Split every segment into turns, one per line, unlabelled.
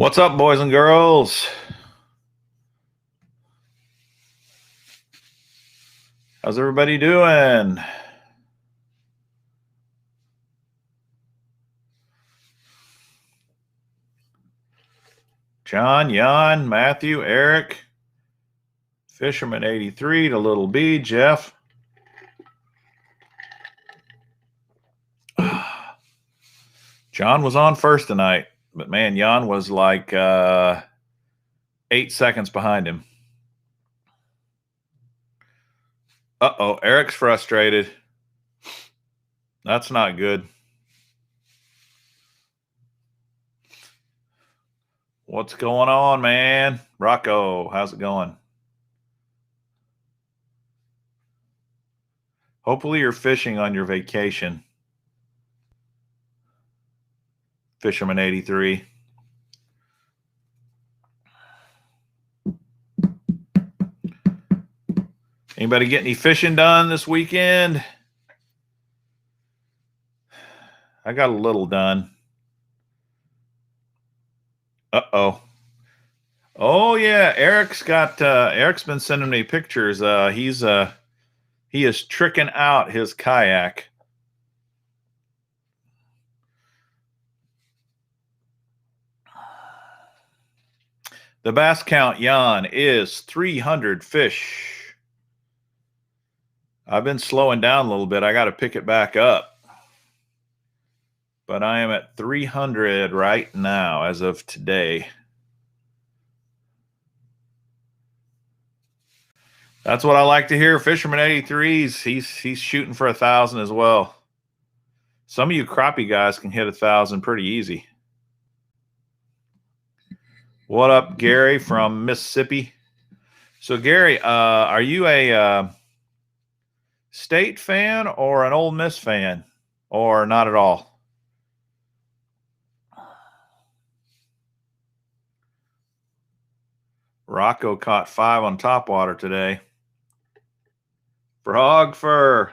What's up, boys and girls? How's everybody doing? John, Jan, Matthew, Eric, Fisherman 83 to Little B, Jeff. John was on first tonight, but man, Jan was like 8 seconds behind him. Uh-oh, Eric's frustrated. That's not good. What's going on, man? Rocco, how's it going? Hopefully you're fishing on your vacation. Fisherman 83. Anybody get any fishing done this weekend? I got a little done. Uh-oh. Oh yeah, Eric's been sending me pictures. He is tricking out his kayak. The bass count, Jan, is 300 fish. I've been slowing down a little bit. I got to pick it back up. But I am at 300 right now as of today. That's what I like to hear. Fisherman 83's he's shooting for 1,000 as well. Some of you crappie guys can hit 1,000 pretty easy. What up, Gary from Mississippi? So, Gary, are you a State fan or an Ole Miss fan, or not at all? Rocco caught 5 on topwater today. Frog fur.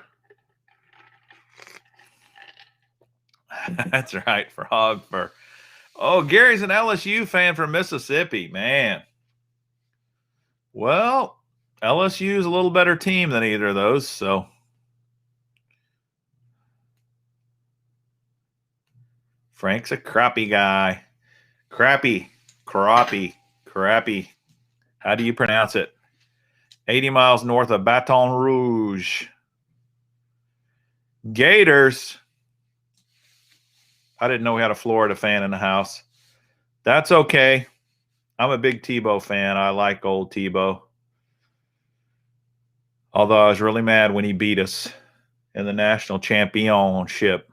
That's right, frog fur. Oh, Gary's an LSU fan from Mississippi, man. Well, LSU is a little better team than either of those, so. Frank's a crappie guy. Crappie. How do you pronounce it? 80 miles north of Baton Rouge. Gators. I didn't know we had a Florida fan in the house. That's okay. I'm a big Tebow fan. I like old Tebow. Although I was really mad when he beat us in the national championship.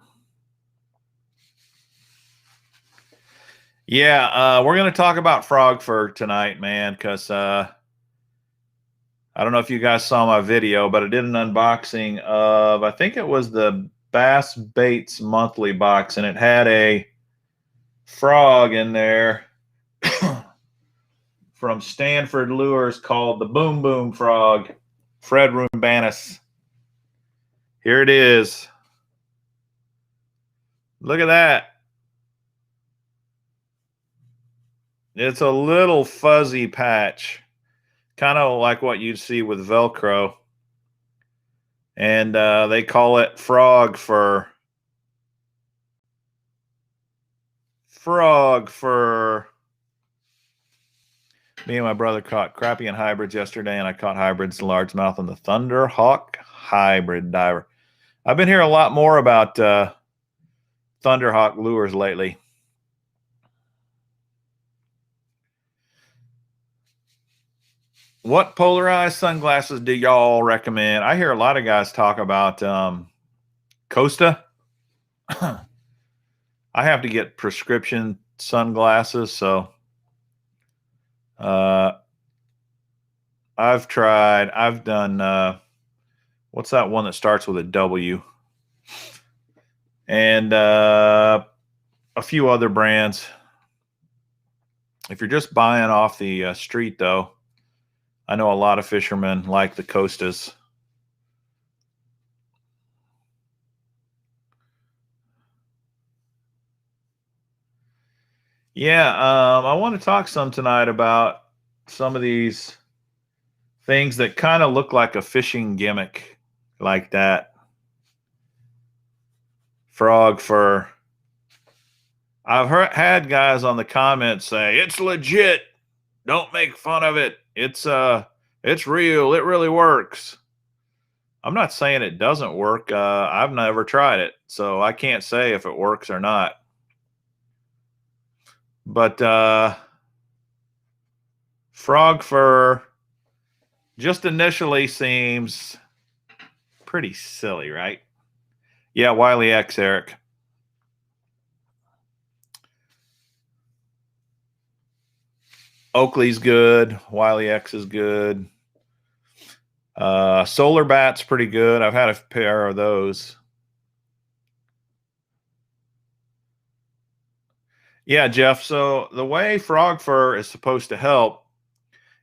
Yeah, we're going to talk about frog fur tonight, man, because I don't know if you guys saw my video, but I did an unboxing of, I think it was the Bass Baits monthly box, and it had a frog in there from Stanford Lures called the Boom Boom Frog, Fred Rumbanis. Here it is. Look at that. It's a little fuzzy patch, kind of like what you'd see with velcro. And they call it frog fur. Frog fur. Me and my brother caught crappie and hybrids yesterday, and I caught hybrids largemouth on the Thunderhawk hybrid diver. I've been hearing a lot more about Thunderhawk lures lately. What polarized sunglasses do y'all recommend? I hear a lot of guys talk about Costa. I have to get prescription sunglasses, so I've done what's that one that starts with a W? And a few other brands. If you're just buying off the street, though, I know a lot of fishermen like the Costas. Yeah, I want to talk some tonight about some of these things that kind of look like a fishing gimmick, like that frog fur. Had guys on the comments say it's legit. Don't make fun of it. It's real. It really works. I'm not saying it doesn't work. I've never tried it, so I can't say if it works or not. But frog fur just initially seems pretty silly, right? Yeah, Wiley X, Eric. Oakley's good. Wiley X is good. Solar Bat's pretty good. I've had a pair of those. Yeah, Jeff. So the way frog fur is supposed to help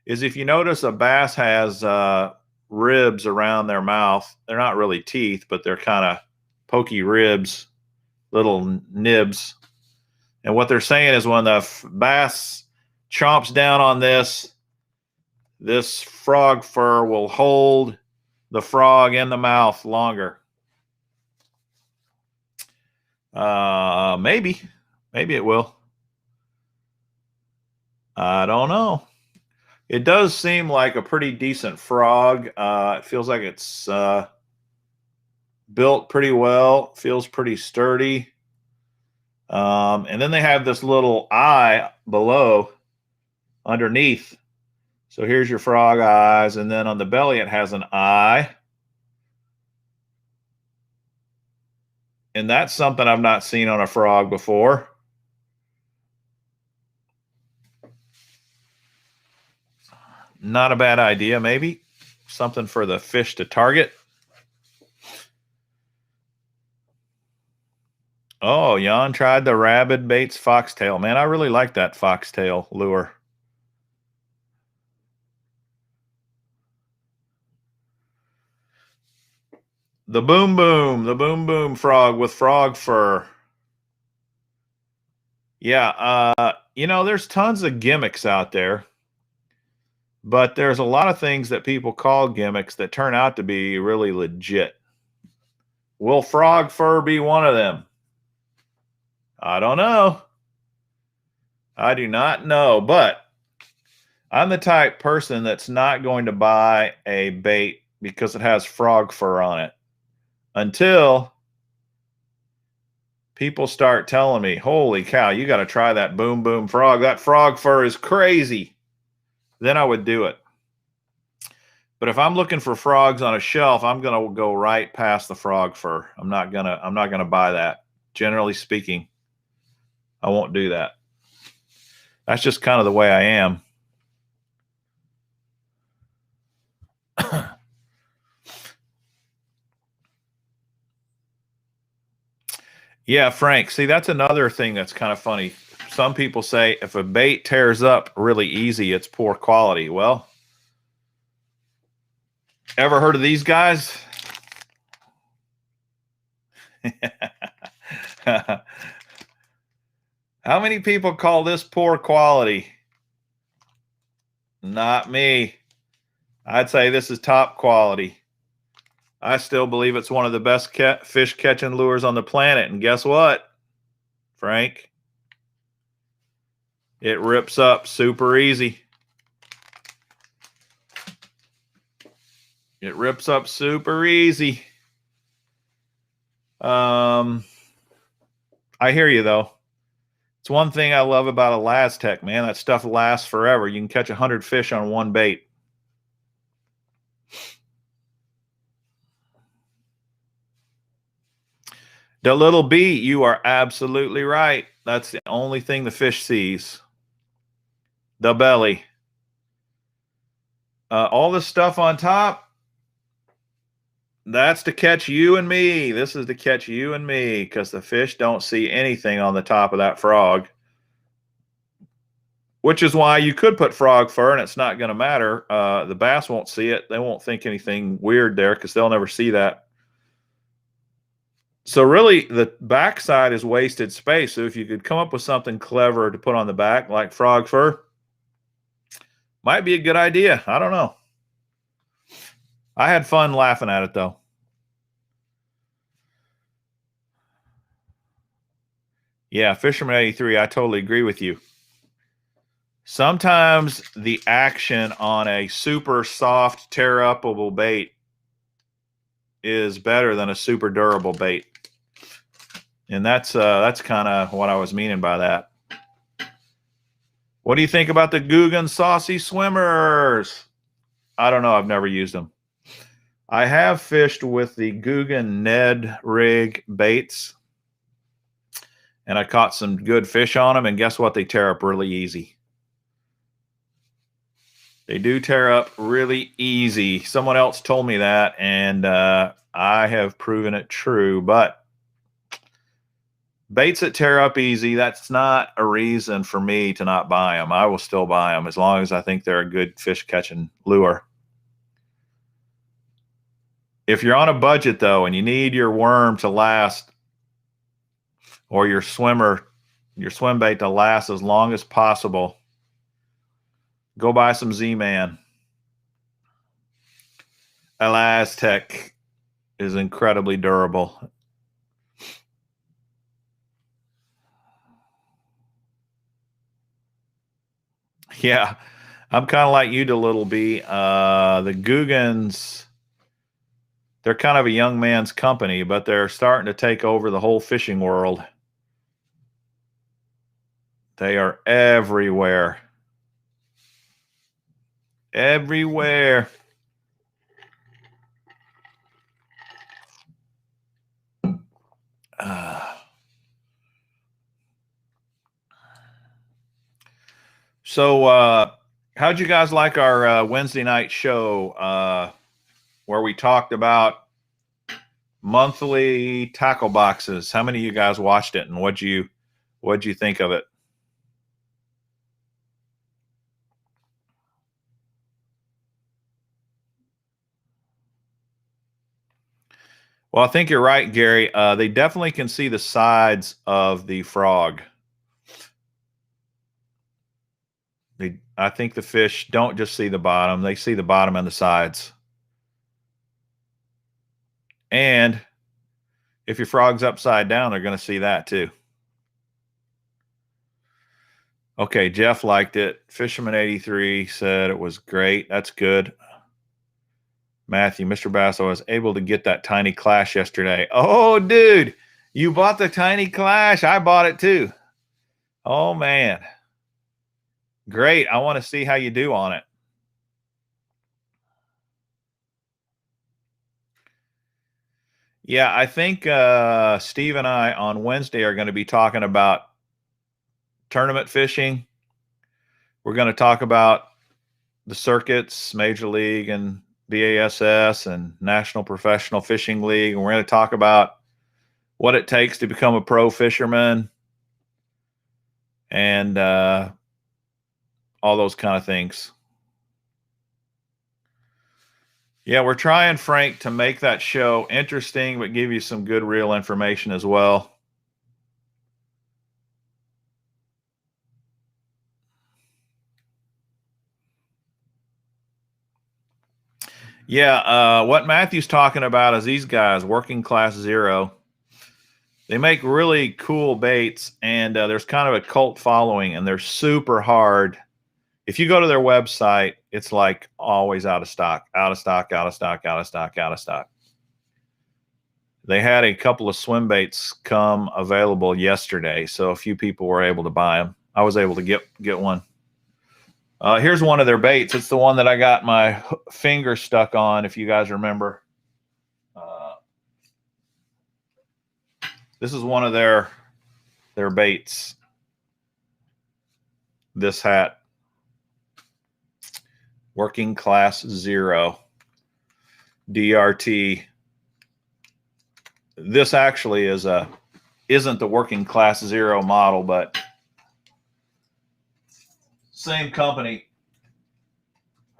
is if you notice a bass has ribs around their mouth. They're not really teeth, but they're kind of pokey ribs, little nibs. And what they're saying is when the bass chomps down on this frog fur will hold the frog in the mouth longer. Maybe it will. I don't know. It does seem like a pretty decent frog. It feels like it's built pretty well. Feels pretty sturdy. And then they have this little eye below underneath. So here's your frog eyes, and then on the belly it has an eye. And that's something I've not seen on a frog before. Not a bad idea, maybe. Something for the fish to target. Oh, Jan tried the Rabid Baits foxtail. Man, I really like that foxtail lure. The boom boom frog with frog fur. Yeah, there's tons of gimmicks out there, but there's a lot of things that people call gimmicks that turn out to be really legit. Will frog fur be one of them? I don't know. I do not know, but I'm the type person that's not going to buy a bait because it has frog fur on it until people start telling me, holy cow, you got to try that boom boom frog. That frog fur is crazy. Then I would do it. But if I'm looking for frogs on a shelf, I'm going to go right past the frog fur. I'm not going to buy that. Generally speaking, I won't do that. That's just kind of the way I am. Yeah, Frank. See, that's another thing that's kind of funny. Some people say if a bait tears up really easy, it's poor quality. Well, ever heard of these guys? How many people call this poor quality? Not me. I'd say this is top quality. I still believe it's one of the best fish catching lures on the planet. And guess what, Frank? It rips up super easy. It rips up super easy. I hear you, though. It's one thing I love about Elastec, man. That stuff lasts forever. You can catch 100 fish on one bait. The little bee, you are absolutely right. That's the only thing the fish sees. The belly. All the stuff on top, that's to catch you and me. This is to catch you and me because the fish don't see anything on the top of that frog. Which is why you could put frog fur and it's not going to matter. The bass won't see it. They won't think anything weird there because they'll never see that. So really, the backside is wasted space. So if you could come up with something clever to put on the back, like frog fur, might be a good idea. I don't know. I had fun laughing at it, though. Yeah, Fisherman 83, I totally agree with you. Sometimes the action on a super soft, tear-upable bait is better than a super durable bait. And that's kind of what I was meaning by that. What do you think about the Guggen Saucy Swimmers? I don't know. I've never used them. I have fished with the Guggen Ned rig baits, and I caught some good fish on them, and guess what? They tear up really easy. They do tear up really easy. Someone else told me that, and I have proven it true. But baits that tear up easy, that's not a reason for me to not buy them. I will still buy them as long as I think they're a good fish catching lure. If you're on a budget, though, and you need your worm to last, or your swim bait to last as long as possible, go buy some Z-Man. Elastec is incredibly durable. Yeah, I'm kind of like you to Little B. The Guggens, they're kind of a young man's company, but they're starting to take over the whole fishing world. They are everywhere. Everywhere. So, how'd you guys like our Wednesday night show where we talked about monthly tackle boxes? How many of you guys watched it, and what'd you think of it? Well, I think you're right, Gary. They definitely can see the sides of the frog. I think the fish don't just see the bottom, they see the bottom and the sides. And if your frog's upside down, they're going to see that too. Okay, Jeff liked it. Fisherman 83 said it was great. That's good. Matthew, Mr. Bass, I was able to get that tiny Clash yesterday. Oh, dude, you bought the tiny Clash. I bought it too. Oh, man. Great. I want to see how you do on it. Yeah, I think Steve and I on Wednesday are going to be talking about tournament fishing. We're going to talk about the circuits, Major League and BASS and National Professional Fishing League. And we're going to talk about what it takes to become a pro fisherman and all those kind of things. Yeah, we're trying, Frank, to make that show interesting, but give you some good, real information as well. Yeah, what Matthew's talking about is these guys, Working Class Zero. They make really cool baits, and there's kind of a cult following, and they're super hard. If you go to their website, it's like always out of stock, out of stock, out of stock, out of stock, out of stock. They had a couple of swim baits come available yesterday, so a few people were able to buy them. I was able to get one. Here's one of their baits. It's the one that I got my finger stuck on, if you guys remember. This is one of their baits. This hat. Working Class Zero. DRT. This actually isn't the Working Class Zero model, but same company.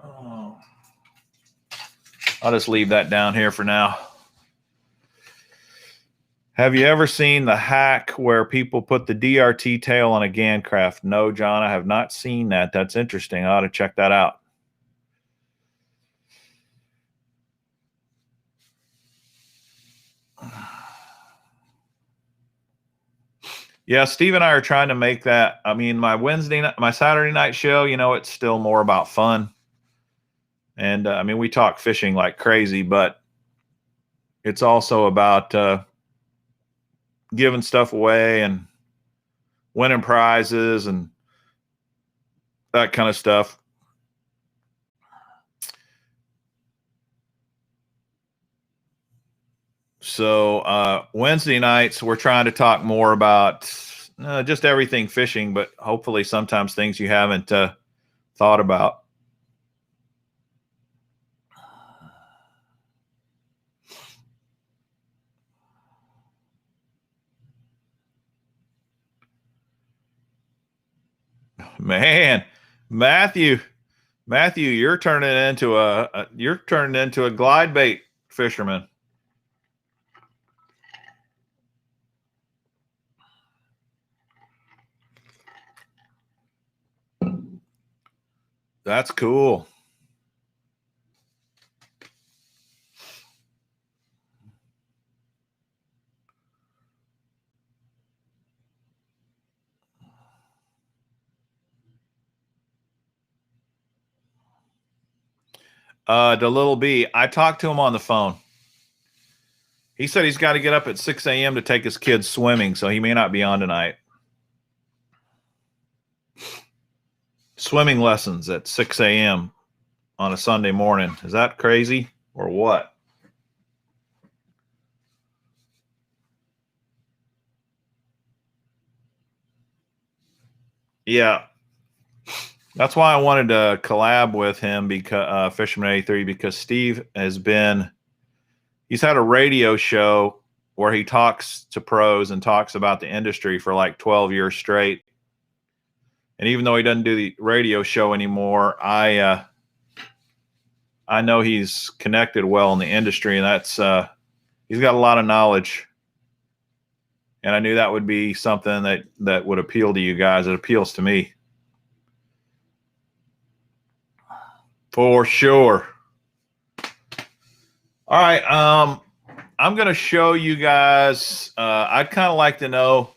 Oh. I'll just leave that down here for now. Have you ever seen the hack where people put the DRT tail on a GAN craft? No, John, I have not seen that. That's interesting. I ought to check that out. Yeah, Steve and I are trying to make that. I mean, my Saturday night show, you know, it's still more about fun. And I mean, we talk fishing like crazy, but it's also about giving stuff away and winning prizes and that kind of stuff. So Wednesday nights, we're trying to talk more about just everything fishing, but hopefully sometimes things you haven't thought about. Man, Matthew, you're turning into a glide bait fisherman. That's cool. The little B, I talked to him on the phone. He said he's got to get up at 6 a.m. to take his kids swimming, so he may not be on tonight. Swimming lessons at 6 a.m. on a Sunday morning. Is that crazy or what? Yeah. That's why I wanted to collab with him, because Fisherman 83, because Steve he's had a radio show where he talks to pros and talks about the industry for like 12 years straight. And even though he doesn't do the radio show anymore, I know he's connected well in the industry, and that's he's got a lot of knowledge. And I knew that would be something that would appeal to you guys. It appeals to me. For sure. All right. I'm going to show you guys. I'd kind of like to know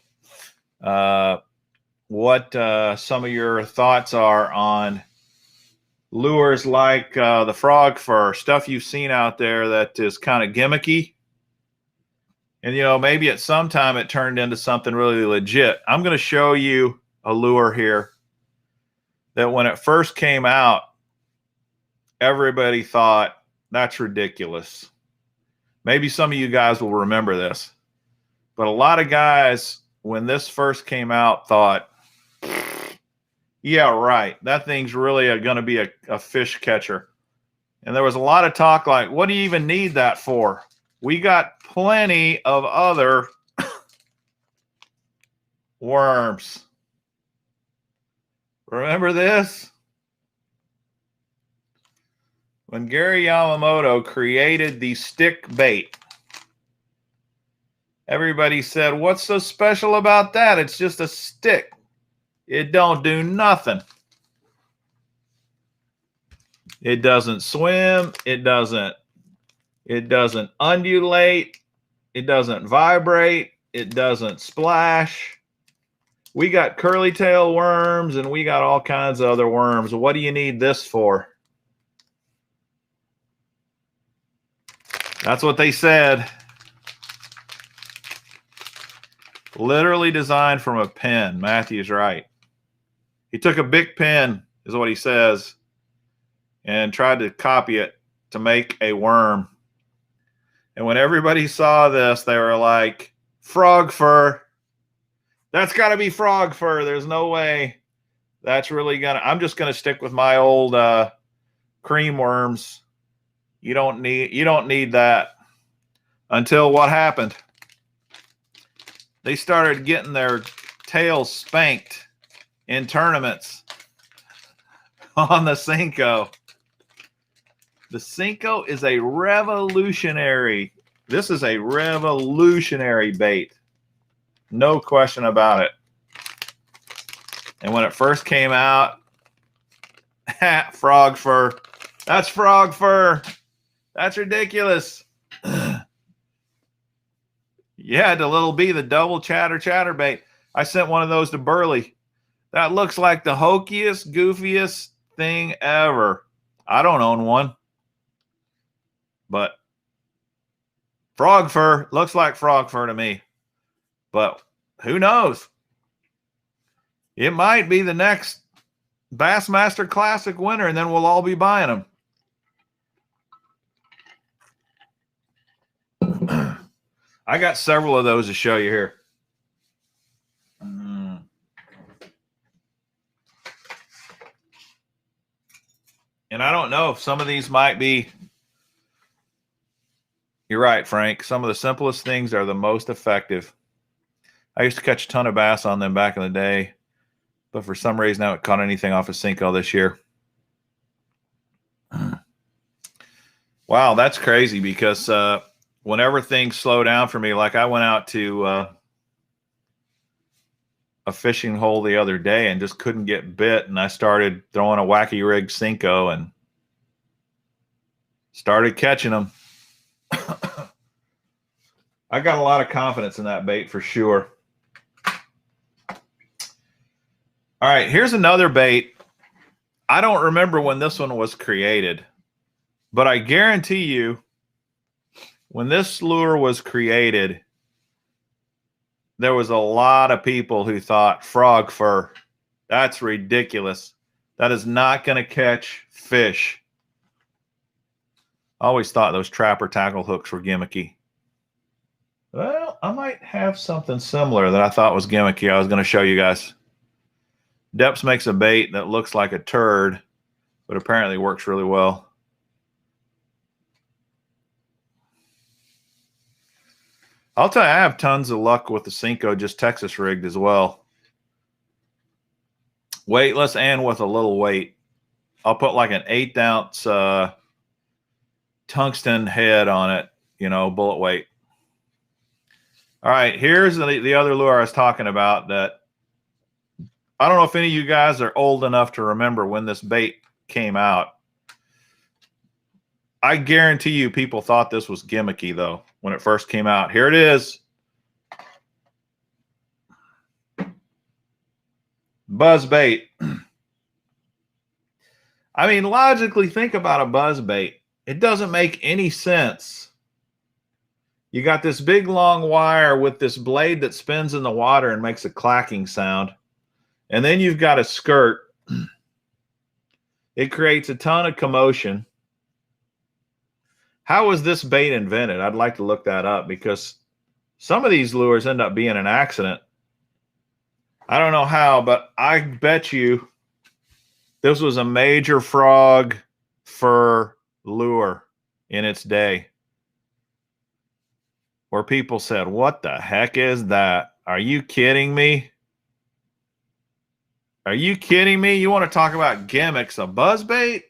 what some of your thoughts are on lures like the frog fur, stuff you've seen out there that is kind of gimmicky. And, you know, maybe at some time it turned into something really legit. I'm going to show you a lure here that when it first came out, everybody thought, that's ridiculous. Maybe some of you guys will remember this. But a lot of guys, when this first came out, thought, yeah, right, that thing's really going to be a fish catcher. And there was a lot of talk like, what do you even need that for? We got plenty of other worms. Remember this? When Gary Yamamoto created the stick bait, everybody said, what's so special about that? It's just a stick. It don't do nothing. It doesn't swim. It doesn't undulate. It doesn't vibrate. It doesn't splash. We got curly tail worms and we got all kinds of other worms. What do you need this for? That's what they said. Literally designed from a pen. Matthew's right. He took a big pen, is what he says, and tried to copy it to make a worm. And when everybody saw this, they were like, frog fur. That's got to be frog fur. There's no way that's really gonna. I'm just gonna stick with my old cream worms. You don't need that. Until what happened? They started getting their tails spanked in tournaments on the Cinco. The Cinco is a revolutionary This is a revolutionary bait. No question about it. And when it first came out, frog fur. That's frog fur. That's ridiculous. Yeah, the little B, the double chatterbait. I sent one of those to Burley. That looks like the hokiest, goofiest thing ever. I don't own one. But frog fur looks like frog fur to me. But who knows? It might be the next Bassmaster Classic winner, and then we'll all be buying them. I got several of those to show you here. And I don't know if some of these might be, you're right, Frank, some of the simplest things are the most effective. I used to catch a ton of bass on them back in the day, but for some reason I haven't caught anything off a Senko this year. Wow, that's crazy because whenever things slow down for me, like I went out to a fishing hole the other day and just couldn't get bit, and I started throwing a wacky rig Senko and started catching them. I got a lot of confidence in that bait for sure. All right, here's another bait. I don't remember when this one was created, but I guarantee you when this lure was created, there was a lot of people who thought frog fur, that's ridiculous. That is not going to catch fish. I always thought those trapper tackle hooks were gimmicky. Well, I might have something similar that I thought was gimmicky. I was going to show you guys. Deps makes a bait that looks like a turd, but apparently works really well. I'll tell you, I have tons of luck with the Senko, just Texas rigged as well. Weightless and with a little weight. I'll put like an 1/8 ounce tungsten head on it, you know, bullet weight. All right, here's the other lure I was talking about that I don't know if any of you guys are old enough to remember when this bait came out. I guarantee you people thought this was gimmicky, though, when it first came out. Here it is. Buzzbait. I mean, logically, think about a buzzbait. It doesn't make any sense. You got this big, long wire with this blade that spins in the water and makes a clacking sound. And then you've got a skirt. It creates a ton of commotion. How was this bait invented? I'd like to look that up because some of these lures end up being an accident. I don't know how, but I bet you this was a major frog fur lure in its day, where people said, what the heck is that? Are you kidding me? Are you kidding me? You want to talk about gimmicks? A buzzbait?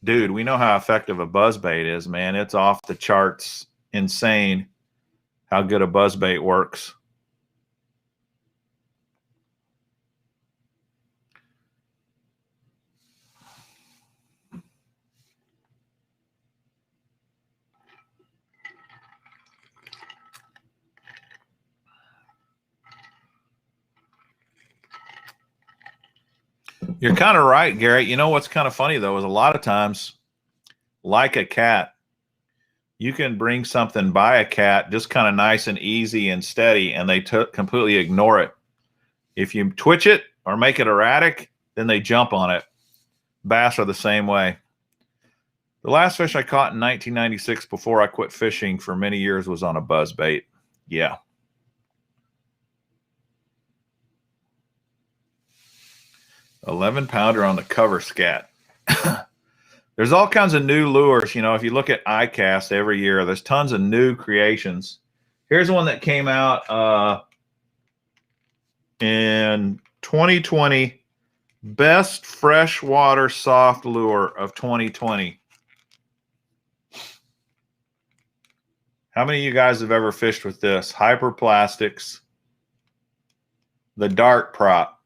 Dude, we know how effective a buzzbait is, man. It's off the charts. Insane how good a buzzbait works. You're kind of right, Garrett. You know what's kind of funny, though, is a lot of times, like a cat, you can bring something by a cat just kind of nice and easy and steady, and they completely ignore it. If you twitch it or make it erratic, then they jump on it. Bass are the same way. The last fish I caught in 1996 before I quit fishing for many years was on a buzzbait. Yeah. $11-pounder on the cover scat. There's all kinds of new lures. You know, if you look at iCast every year, there's tons of new creations. Here's one that came out in 2020. Best freshwater soft lure of 2020. How many of you guys have ever fished with this? Hyper Plastics, the dart prop.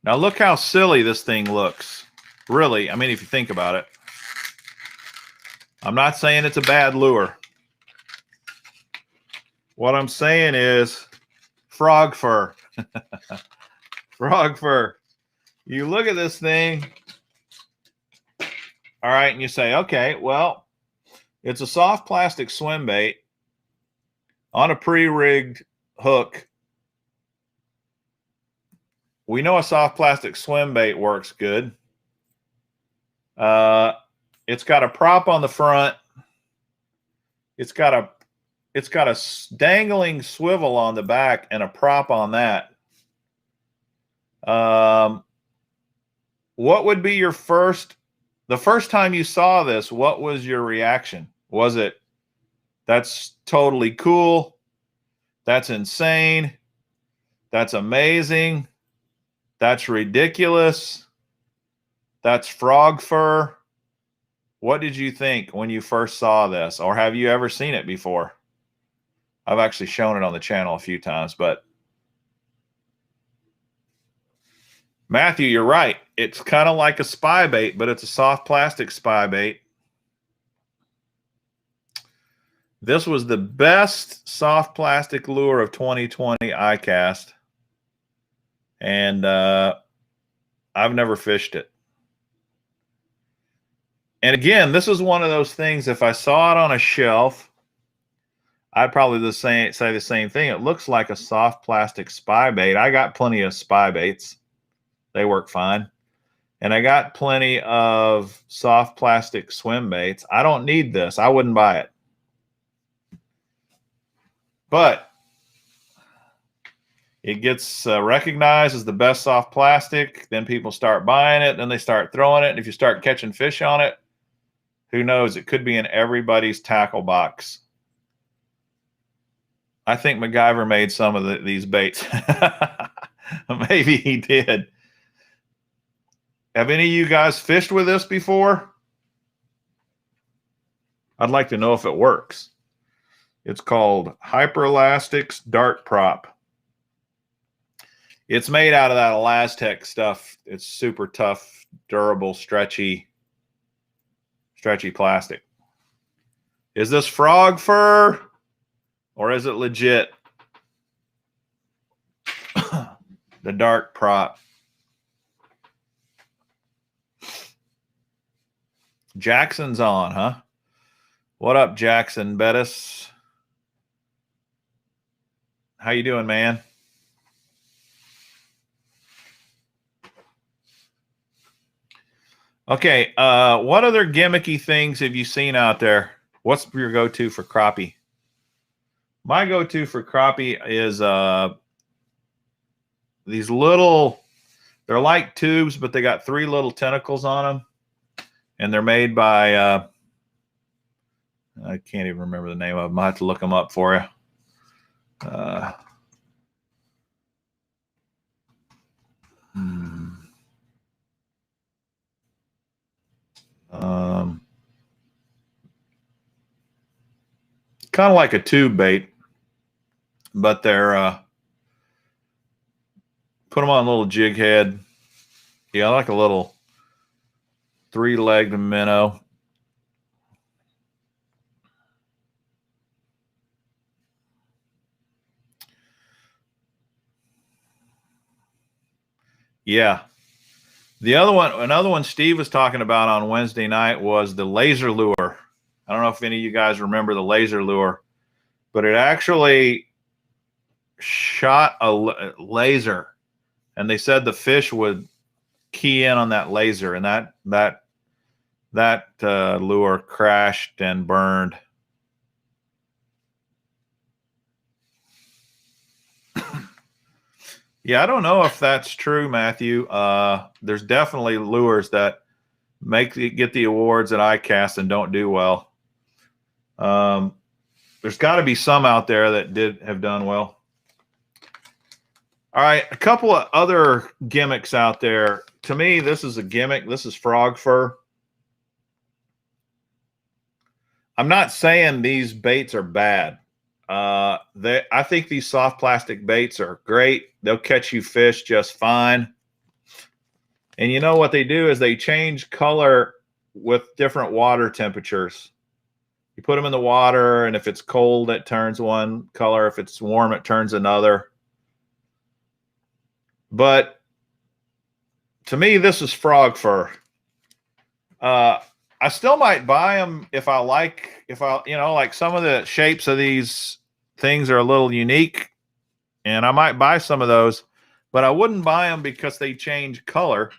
Now look how silly this thing looks. Really, I mean, if you think about it. I'm not saying it's a bad lure. What I'm saying is frog fur. Frog fur. You look at this thing, all right, and you say, okay, well, it's a soft plastic swim bait on a pre-rigged hook. We know a soft plastic swim bait works good. It's got a prop on the front. It's got a dangling swivel on the back and a prop on that. What would be your the first time you saw this, what was your reaction? Was it, that's totally cool, that's insane, that's amazing, that's ridiculous, that's frog fur? What did you think when you first saw this? Or have you ever seen it before? I've actually shown it on the channel a few times, but Matthew, you're right. It's kind of like a spy bait, but it's a soft plastic spy bait. This was the best soft plastic lure of 2020 I cast. And I've never fished it. And again, this is one of those things, if I saw it on a shelf, I'd probably say the same thing. It looks like a soft plastic spy bait. I got plenty of spy baits. They work fine. And I got plenty of soft plastic swim baits. I don't need this. I wouldn't buy it. But it gets recognized as the best soft plastic. Then people start buying it. Then they start throwing it. And if you start catching fish on it, who knows? It could be in everybody's tackle box. I think MacGyver made some of these baits. Maybe he did. Have any of you guys fished with this before? I'd like to know if it works. It's called Hyperelastics Dart Prop. It's made out of that Elastec stuff. It's super tough, durable, stretchy plastic. Is this frog fur or is it legit? The dart prop. Jackson's on, huh? What up, Jackson Bettis? How you doing, man? Okay, what other gimmicky things have you seen out there? What's your go-to for crappie? My go-to for crappie is these little, they're like tubes, but they got 3 little tentacles on them. And they're made by, I can't even remember the name of them. I'll have to look them up for you. Kind of like a tube bait, but they're put them on a little jig head. Yeah, like a little 3-legged minnow. Yeah. The other one, another one Steve was talking about on Wednesday night was the laser lure. I don't know if any of you guys remember the laser lure, but it actually shot a laser, and they said the fish would key in on that laser, and that lure crashed and burned. Yeah, I don't know if that's true, Matthew. There's definitely lures that get the awards at ICAST and don't do well. There's got to be some out there that have done well. All right, a couple of other gimmicks out there. To me, this is a gimmick. This is frog fur. I'm not saying these baits are bad. I think these soft plastic baits are great. They'll catch you fish just fine. And you know what they do is they change color with different water temperatures. You put them in the water, and if it's cold, it turns one color. If it's warm, it turns another. But to me, this is frog fur. I still might buy them if I like, like some of the shapes of these things are a little unique, and I might buy some of those, but I wouldn't buy them because they change color.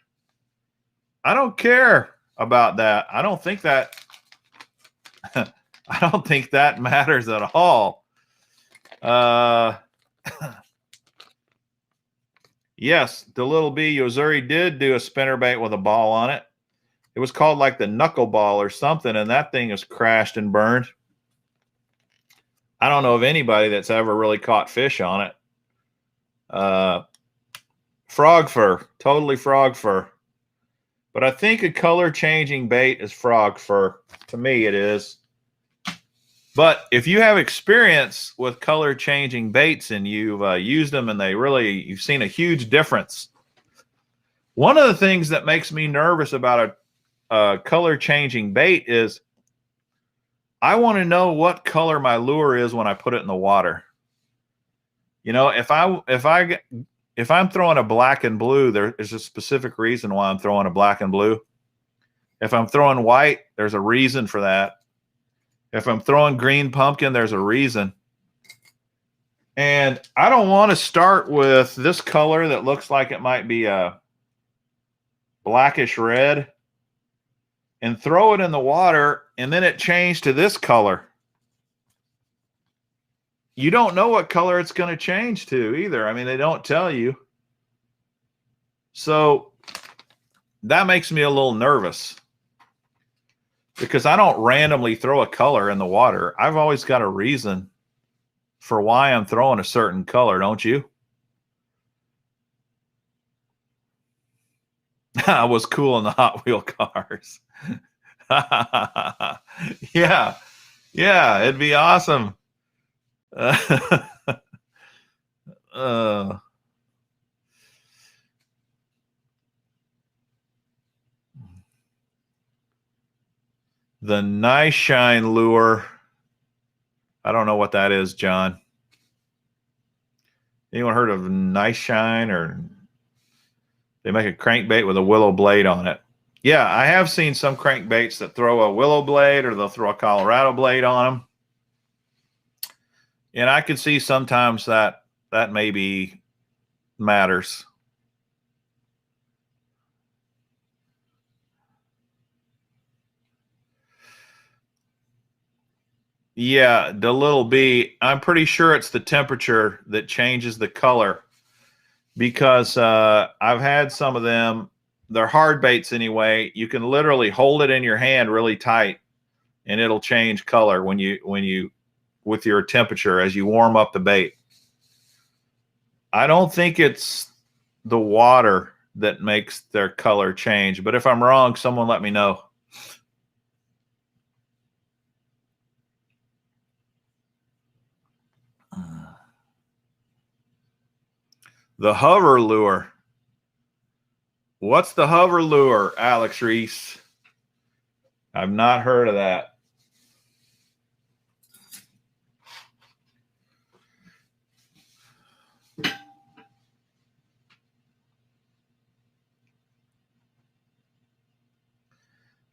I don't care about that. I don't think that I don't think that matters at all. Yes, the little B Yozuri did do a spinnerbait with a ball on it. It was called like the knuckleball or something, and that thing is crashed and burned. I don't know of anybody that's ever really caught fish on it. Frog fur, totally frog fur. But I think a color changing bait is frog fur. To me, it is. But if you have experience with color changing baits and you've used them and you've seen a huge difference. One of the things that makes me nervous about a color changing bait is I want to know what color my lure is when I put it in the water. You know, if I'm throwing a black and blue, there's a specific reason why I'm throwing a black and blue. If I'm throwing white, there's a reason for that. If I'm throwing green pumpkin, there's a reason. And I don't want to start with this color that looks like it might be a blackish red and throw it in the water, and then it changed to this color. You don't know what color it's going to change to either. I mean, they don't tell you. So that makes me a little nervous because I don't randomly throw a color in the water. I've always got a reason for why I'm throwing a certain color, don't you? I was cool in the Hot Wheel cars. Yeah, it'd be awesome. The Nice Shine lure. I don't know what that is, John. Anyone heard of Nice Shine? Or they make a crankbait with a willow blade on it. Yeah, I have seen some crankbaits that throw a willow blade or they'll throw a Colorado blade on them. And I can see sometimes that maybe matters. Yeah, the little B, I'm pretty sure it's the temperature that changes the color because I've had some of them. They're hard baits anyway. You can literally hold it in your hand really tight and it'll change color with your temperature as you warm up the bait. I don't think it's the water that makes their color change, but if I'm wrong, someone let me know. The hover lure. What's the hover lure, Alex Reese? I've not heard of that.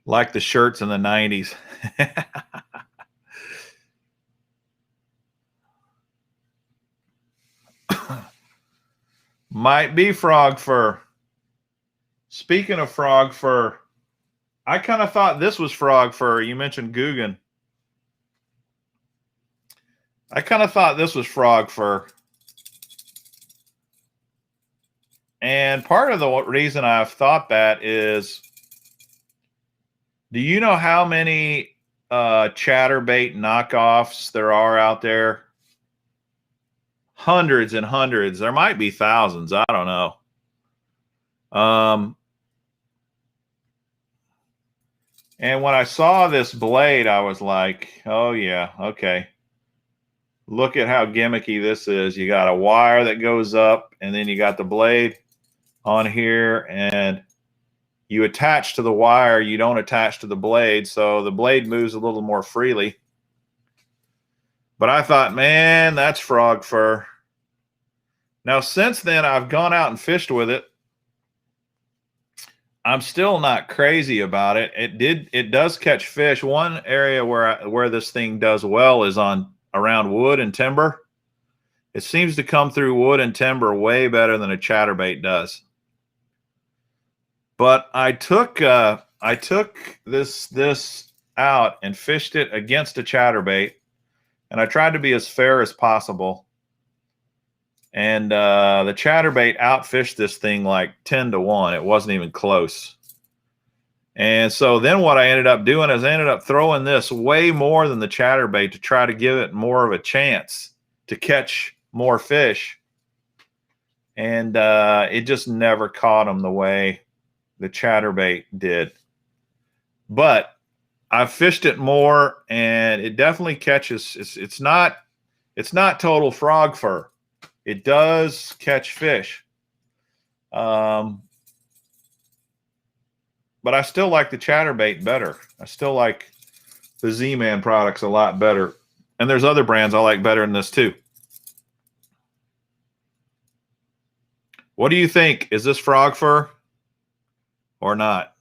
Like the shirts in the 90s. Might be frog fur. Speaking of frog fur, I kind of thought this was frog fur. You mentioned Guggen. I kind of thought this was frog fur. And part of the reason I've thought that is, do you know how many chatterbait knockoffs there are out there? Hundreds and hundreds. There might be thousands. I don't know. And when I saw this blade, I was like, oh yeah, okay. Look at how gimmicky this is. You got a wire that goes up, and then you got the blade on here, and you attach to the wire. You don't attach to the blade, so the blade moves a little more freely. But I thought, man, that's frog fur. Now, since then, I've gone out and fished with it. I'm still not crazy about it. It does catch fish. One area where this thing does well is on around wood and timber. It seems to come through wood and timber way better than a chatterbait does. But I took this out and fished it against a chatterbait, and I tried to be as fair as possible. And the chatterbait outfished this thing like 10-1. It wasn't even close. And so then what I ended up doing is I ended up throwing this way more than the chatterbait to try to give it more of a chance to catch more fish. And it just never caught them the way the chatterbait did. But I've fished it more, and it definitely catches. It's not total frog fur. It does catch fish. But I still like the chatterbait better. I still like the Z-Man products a lot better. And there's other brands I like better than this too. What do you think? Is this frog fur or not?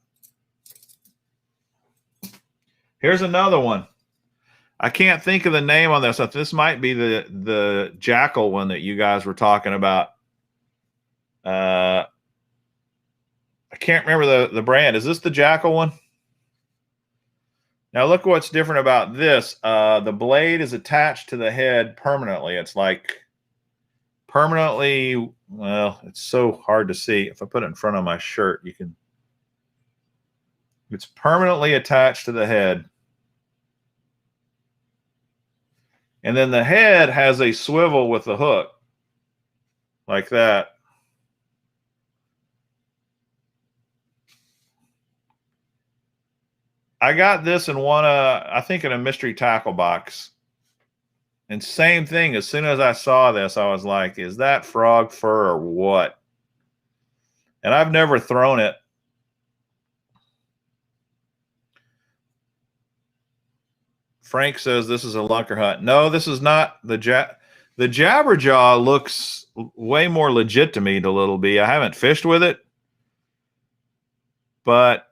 Here's another one. I can't think of the name on this. This might be the jackal one that you guys were talking about. I can't remember the brand. Is this the jackal one? Now look what's different about this. The blade is attached to the head permanently. It's like permanently, well, it's so hard to see. If I put it in front of my shirt, you can. It's permanently attached to the head. And then the head has a swivel with the hook, like that. I got this in one, I think in a mystery tackle box. And same thing, as soon as I saw this, I was like, is that frog fur or what? And I've never thrown it. Frank says this is a lunker hunt. No, this is not the jabberjaw looks way more legit to me to Little B. I haven't fished with it, but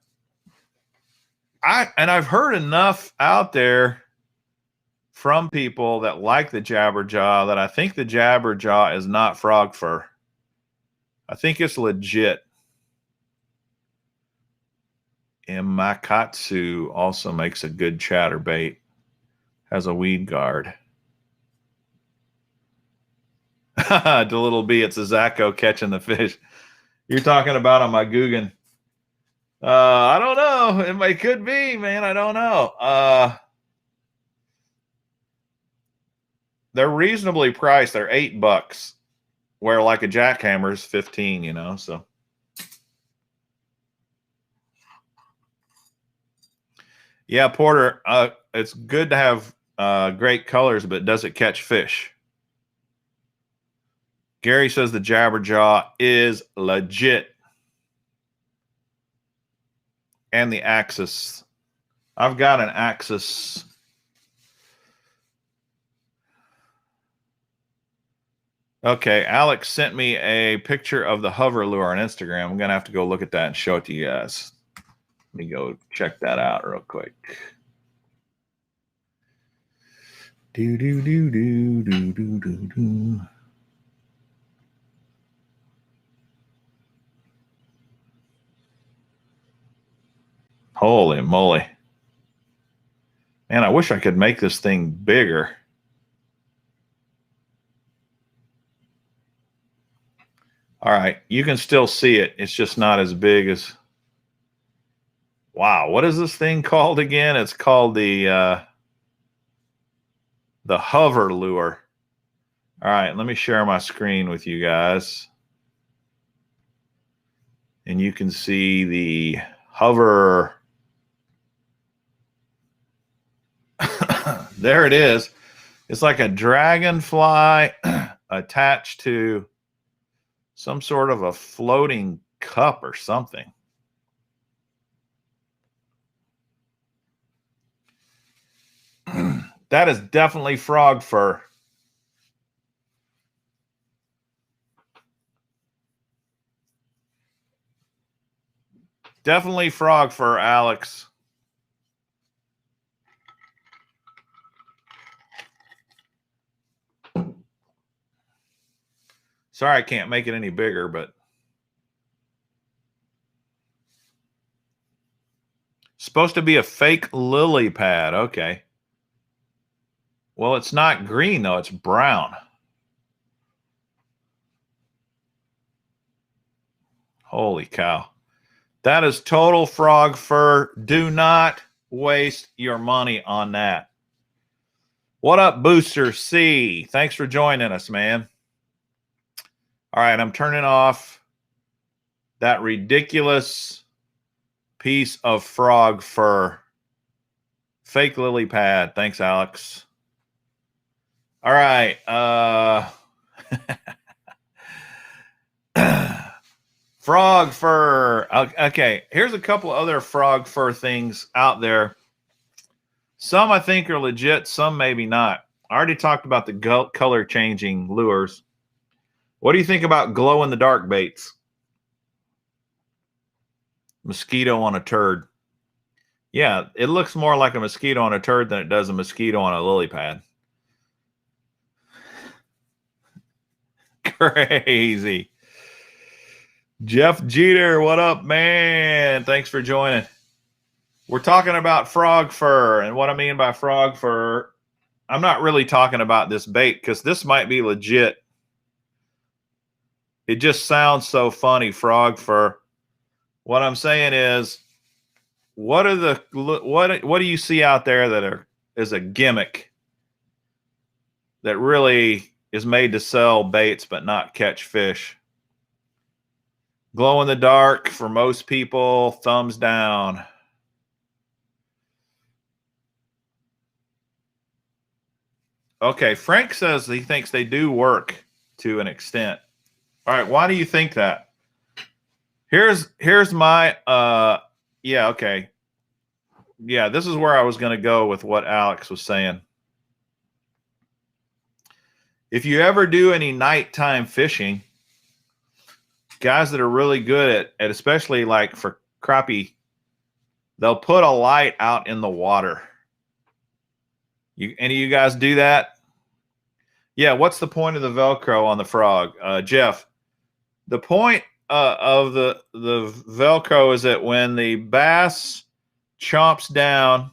I've heard enough out there from people that like the jabberjaw that I think the jabberjaw is not frog fur. I think it's legit. And Makatsu also makes a good chatterbait. Has a weed guard. To Little B, it's a Zacco catching the fish. You're talking about on my Guggen. I don't know. It could be, man. I don't know. They're reasonably priced. They're $8, where like a jackhammer is 15, you know, so. Yeah, Porter, it's good to have great colors, but does it catch fish? Gary says the jabberjaw is legit. And the Axis. I've got an Axis. Okay, Alex sent me a picture of the hover lure on Instagram. I'm going to have to go look at that and show it to you guys. Let me go check that out real quick. Do, do, do, do, do, do, do, do. Holy moly. Man, I wish I could make this thing bigger. All right, you can still see it. It's just not as big as... Wow, what is this thing called again? It's called the hover lure. All right, let me share my screen with you guys. And you can see the hover There it is. It's like a dragonfly attached to some sort of a floating cup or something. That is definitely frog fur. Definitely frog fur, Alex. Sorry I can't make it any bigger, but supposed to be a fake lily pad. Okay. Well, it's not green, though. It's brown. Holy cow. That is total frog fur. Do not waste your money on that. What up, Booster C? Thanks for joining us, man. All right, I'm turning off that ridiculous piece of frog fur. Fake lily pad. Thanks, Alex. All right. Frog fur. Okay, here's a couple other frog fur things out there. Some I think are legit, some maybe not. I already talked about the color changing lures. What do you think about glow in the dark baits? Mosquito on a turd. Yeah, it looks more like a mosquito on a turd than it does a mosquito on a lily pad. Crazy. Jeff Jeter, what up, man? Thanks for joining. We're talking about frog fur, and what I mean by frog fur, I'm not really talking about this bait because this might be legit. It just sounds so funny, frog fur. What I'm saying is, what do you see out there that is a gimmick that really is made to sell baits but not catch fish? Glow in the dark for most people, thumbs down. Okay, Frank says he thinks they do work to an extent. All right, why do you think that? Here's my yeah, okay. Yeah, this is where I was going to go with what Alex was saying. If you ever do any nighttime fishing, guys that are really good at especially like for crappie, they'll put a light out in the water. Any of you guys do that? Yeah, what's the point of the Velcro on the frog? Jeff, the point of the Velcro is that when the bass chomps down,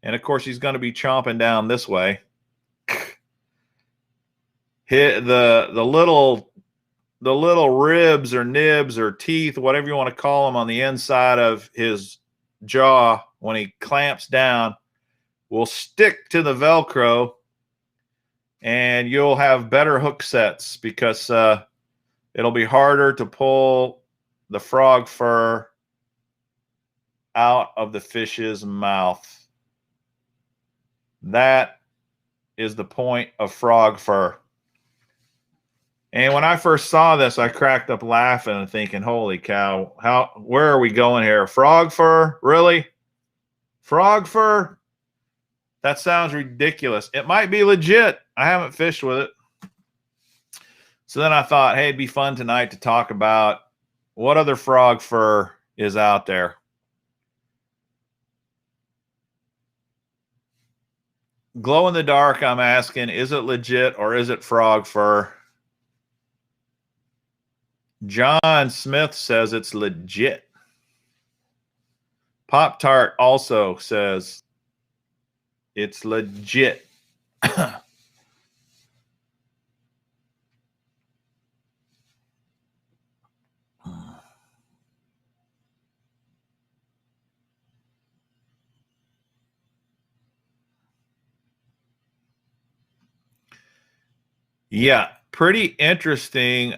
and of course he's going to be chomping down this way, hit the little ribs or nibs or teeth, whatever you want to call them, on the inside of his jaw when he clamps down will stick to the Velcro, and you'll have better hook sets because it'll be harder to pull the frog fur out of the fish's mouth. That is the point of frog fur. And when I first saw this, I cracked up laughing and thinking, holy cow, where are we going here? Frog fur? Really? Frog fur? That sounds ridiculous. It might be legit. I haven't fished with it. So then I thought, hey, it'd be fun tonight to talk about what other frog fur is out there. Glow in the dark, I'm asking, is it legit or is it frog fur? John Smith says it's legit. Pop Tart also says it's legit. Yeah, pretty interesting.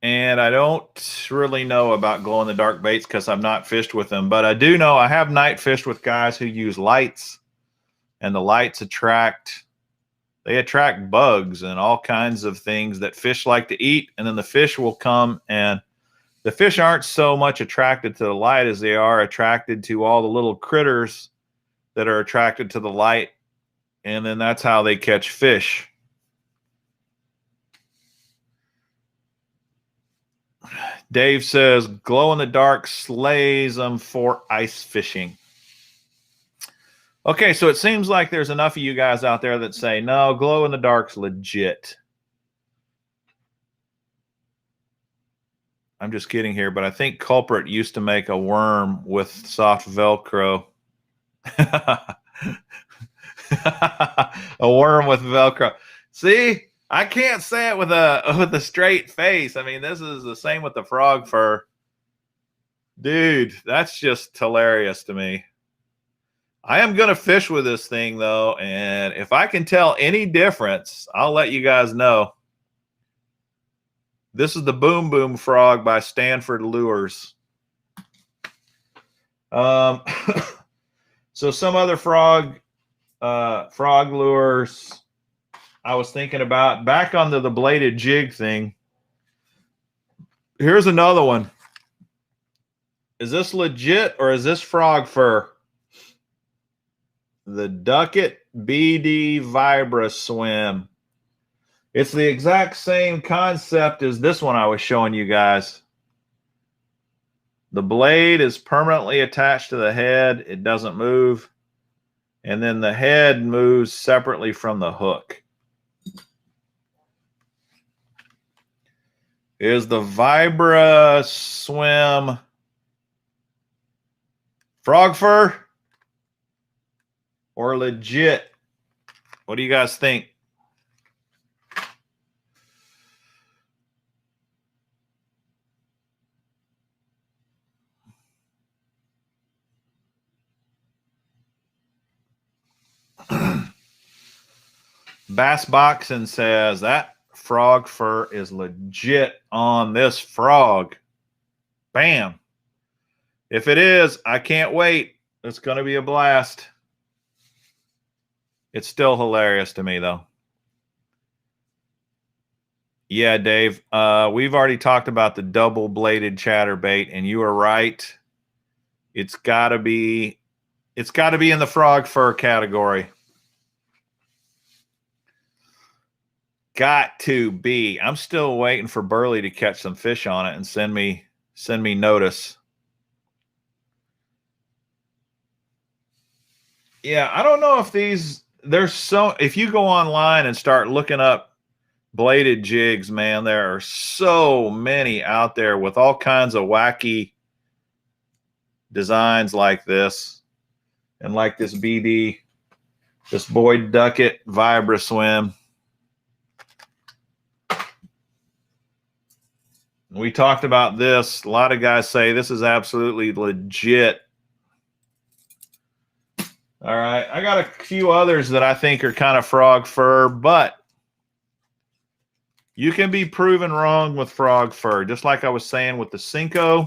And I don't really know about glow-in-the-dark baits because I've not fished with them. But I do know I have night fished with guys who use lights, and the lights attract bugs and all kinds of things that fish like to eat. And then the fish will come, and the fish aren't so much attracted to the light as they are attracted to all the little critters that are attracted to the light. And then that's how they catch fish. Dave says glow in the dark slays them for ice fishing. Okay, so it seems like there's enough of you guys out there that say, no, glow in the dark's legit. I'm just kidding here, but I think Culprit used to make a worm with soft Velcro. A worm with Velcro. See? I can't say it with a straight face. I mean, this is the same with the frog fur. Dude, that's just hilarious to me. I am going to fish with this thing, though, and if I can tell any difference, I'll let you guys know. This is the Boom Boom Frog by Stanford Lures. So some other frog lures I was thinking about, back onto the bladed jig thing. Here's another one. Is this legit or is this frog fur? The Ducket BD Vibra Swim. It's the exact same concept as this one I was showing you guys. The blade is permanently attached to the head. It doesn't move. And then the head moves separately from the hook. Is the Vibra Swim frog fur or legit? What do you guys think? Bass Boxing says that frog fur is legit on this frog. Bam. If it is, I can't wait. It's going to be a blast. It's still hilarious to me, though. Yeah, Dave. We've already talked about the double-bladed chatterbait, and you are right. It's got to be in the frog fur category. Got to be. I'm still waiting for Burley to catch some fish on it and send me notice. Yeah, I don't know if if you go online and start looking up bladed jigs, man, there are so many out there with all kinds of wacky designs like this, and like this BD, this Boyd Ducket Vibra Swim. We talked about this. A lot of guys say this is absolutely legit. All right, I got a few others that I think are kind of frog fur, but you can be proven wrong with frog fur. Just like I was saying with the Cinco.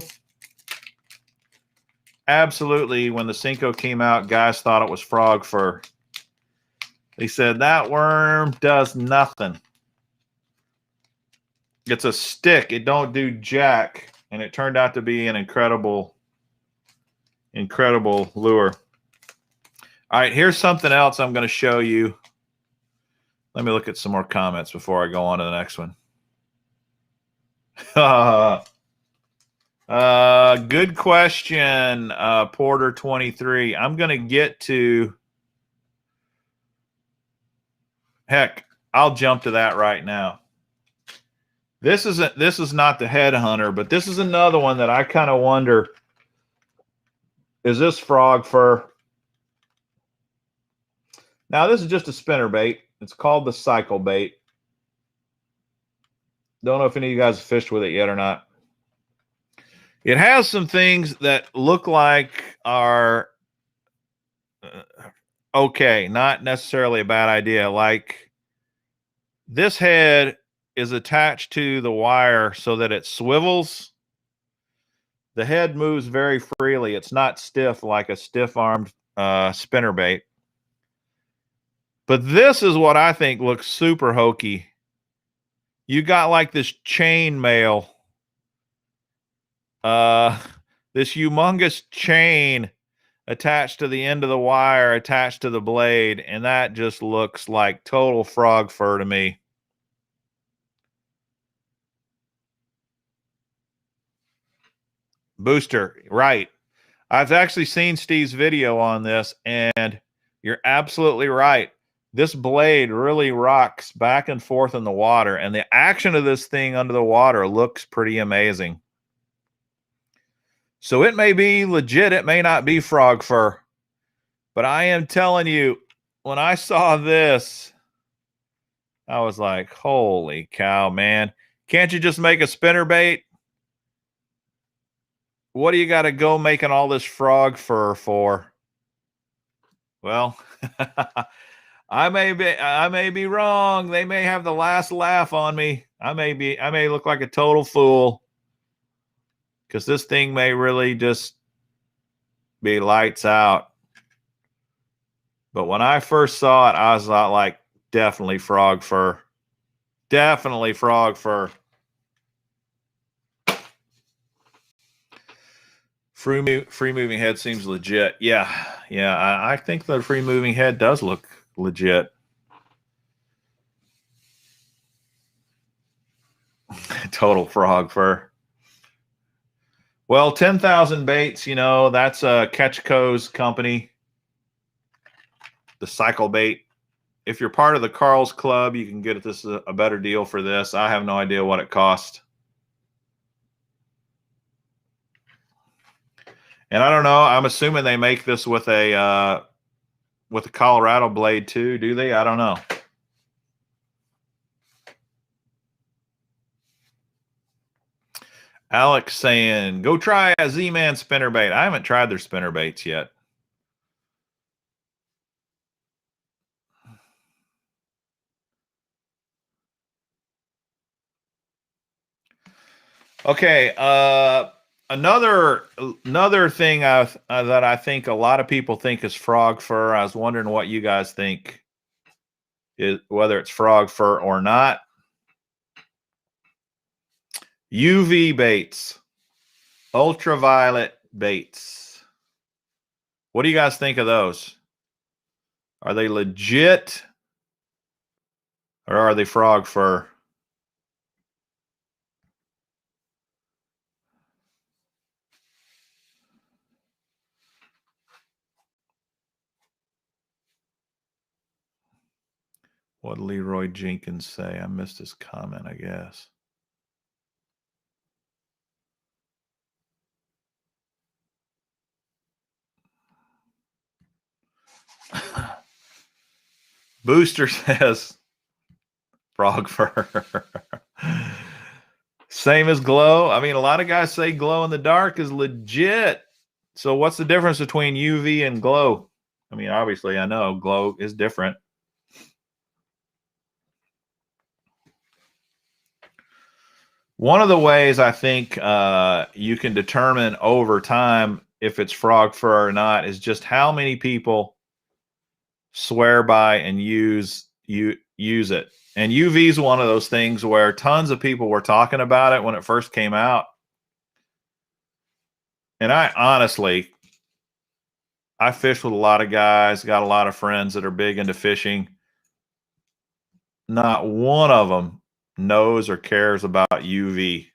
Absolutely, when the Cinco came out, guys thought it was frog fur. They said that worm does nothing. It's a stick. It don't do jack. And it turned out to be an incredible lure. All right, here's something else I'm going to show you. Let me look at some more comments before I go on to the next one. Good question, Porter23. I'm going to get to... Heck, I'll jump to that right now. This is not the headhunter, but this is another one that I kind of wonder, is this frog fur? Now, this is just a spinner bait. It's called the cycle bait. Don't know if any of you guys have fished with it yet or not. It has some things that look like are okay, not necessarily a bad idea. Like this head is attached to the wire so that it swivels. The head moves very freely. It's not stiff like a stiff-armed spinnerbait. But this is what I think looks super hokey. You got like this chain mail. This humongous chain attached to the end of the wire, attached to the blade, and that just looks like total frog fur to me. Booster, right. I've actually seen Steve's video on this, and you're absolutely right. This blade really rocks back and forth in the water, and the action of this thing under the water looks pretty amazing. So it may be legit, it may not be frog fur, but I am telling you, when I saw this, I was like, holy cow, man. Can't you just make a spinnerbait? What do you got to go making all this frog fur for? Well, I may be wrong. They may have the last laugh on me. I may look like a total fool, because this thing may really just be lights out. But when I first saw it, I was like, definitely frog fur. Definitely frog fur. Free moving head seems legit. Yeah. I think the free moving head does look legit. Total frog fur. Well, 10,000 baits, that's Ketchco's company, the cycle bait. If you're part of the Carl's Club, you can get this a better deal for this. I have no idea what it cost. And I don't know. I'm assuming they make this with a Colorado blade too. Do they? I don't know. Alex saying, go try a Z-Man spinnerbait. I haven't tried their spinnerbaits yet. Okay. Another thing that I think a lot of people think is frog fur. I was wondering what you guys think, is whether it's frog fur or not. UV baits, ultraviolet baits. What do you guys think of those? Are they legit, or are they frog fur? What did Leroy Jenkins say? I missed his comment, I guess. Booster says frog fur. Same as glow. I mean, a lot of guys say glow in the dark is legit. So what's the difference between UV and glow? I mean, obviously, I know glow is different. One of the ways I think you can determine over time if it's frog fur or not is just how many people swear by and use it. And UV is one of those things where tons of people were talking about it when it first came out. And I honestly, I fish with a lot of guys, got a lot of friends that are big into fishing. Not one of them knows or cares about UV.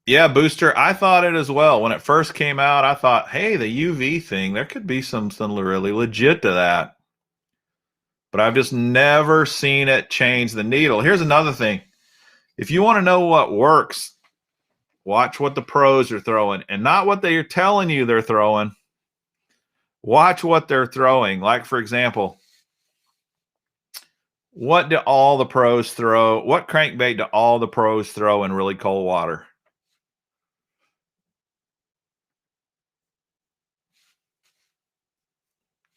Yeah, Booster, I thought it as well. When it first came out, I thought, hey, the UV thing, there could be something really legit to that. But I've just never seen it change the needle. Here's another thing. If you want to know what works, watch what the pros are throwing and not what they're telling you they're throwing. Watch what they're throwing. Like, for example, what do all the pros throw? What crankbait do all the pros throw in really cold water?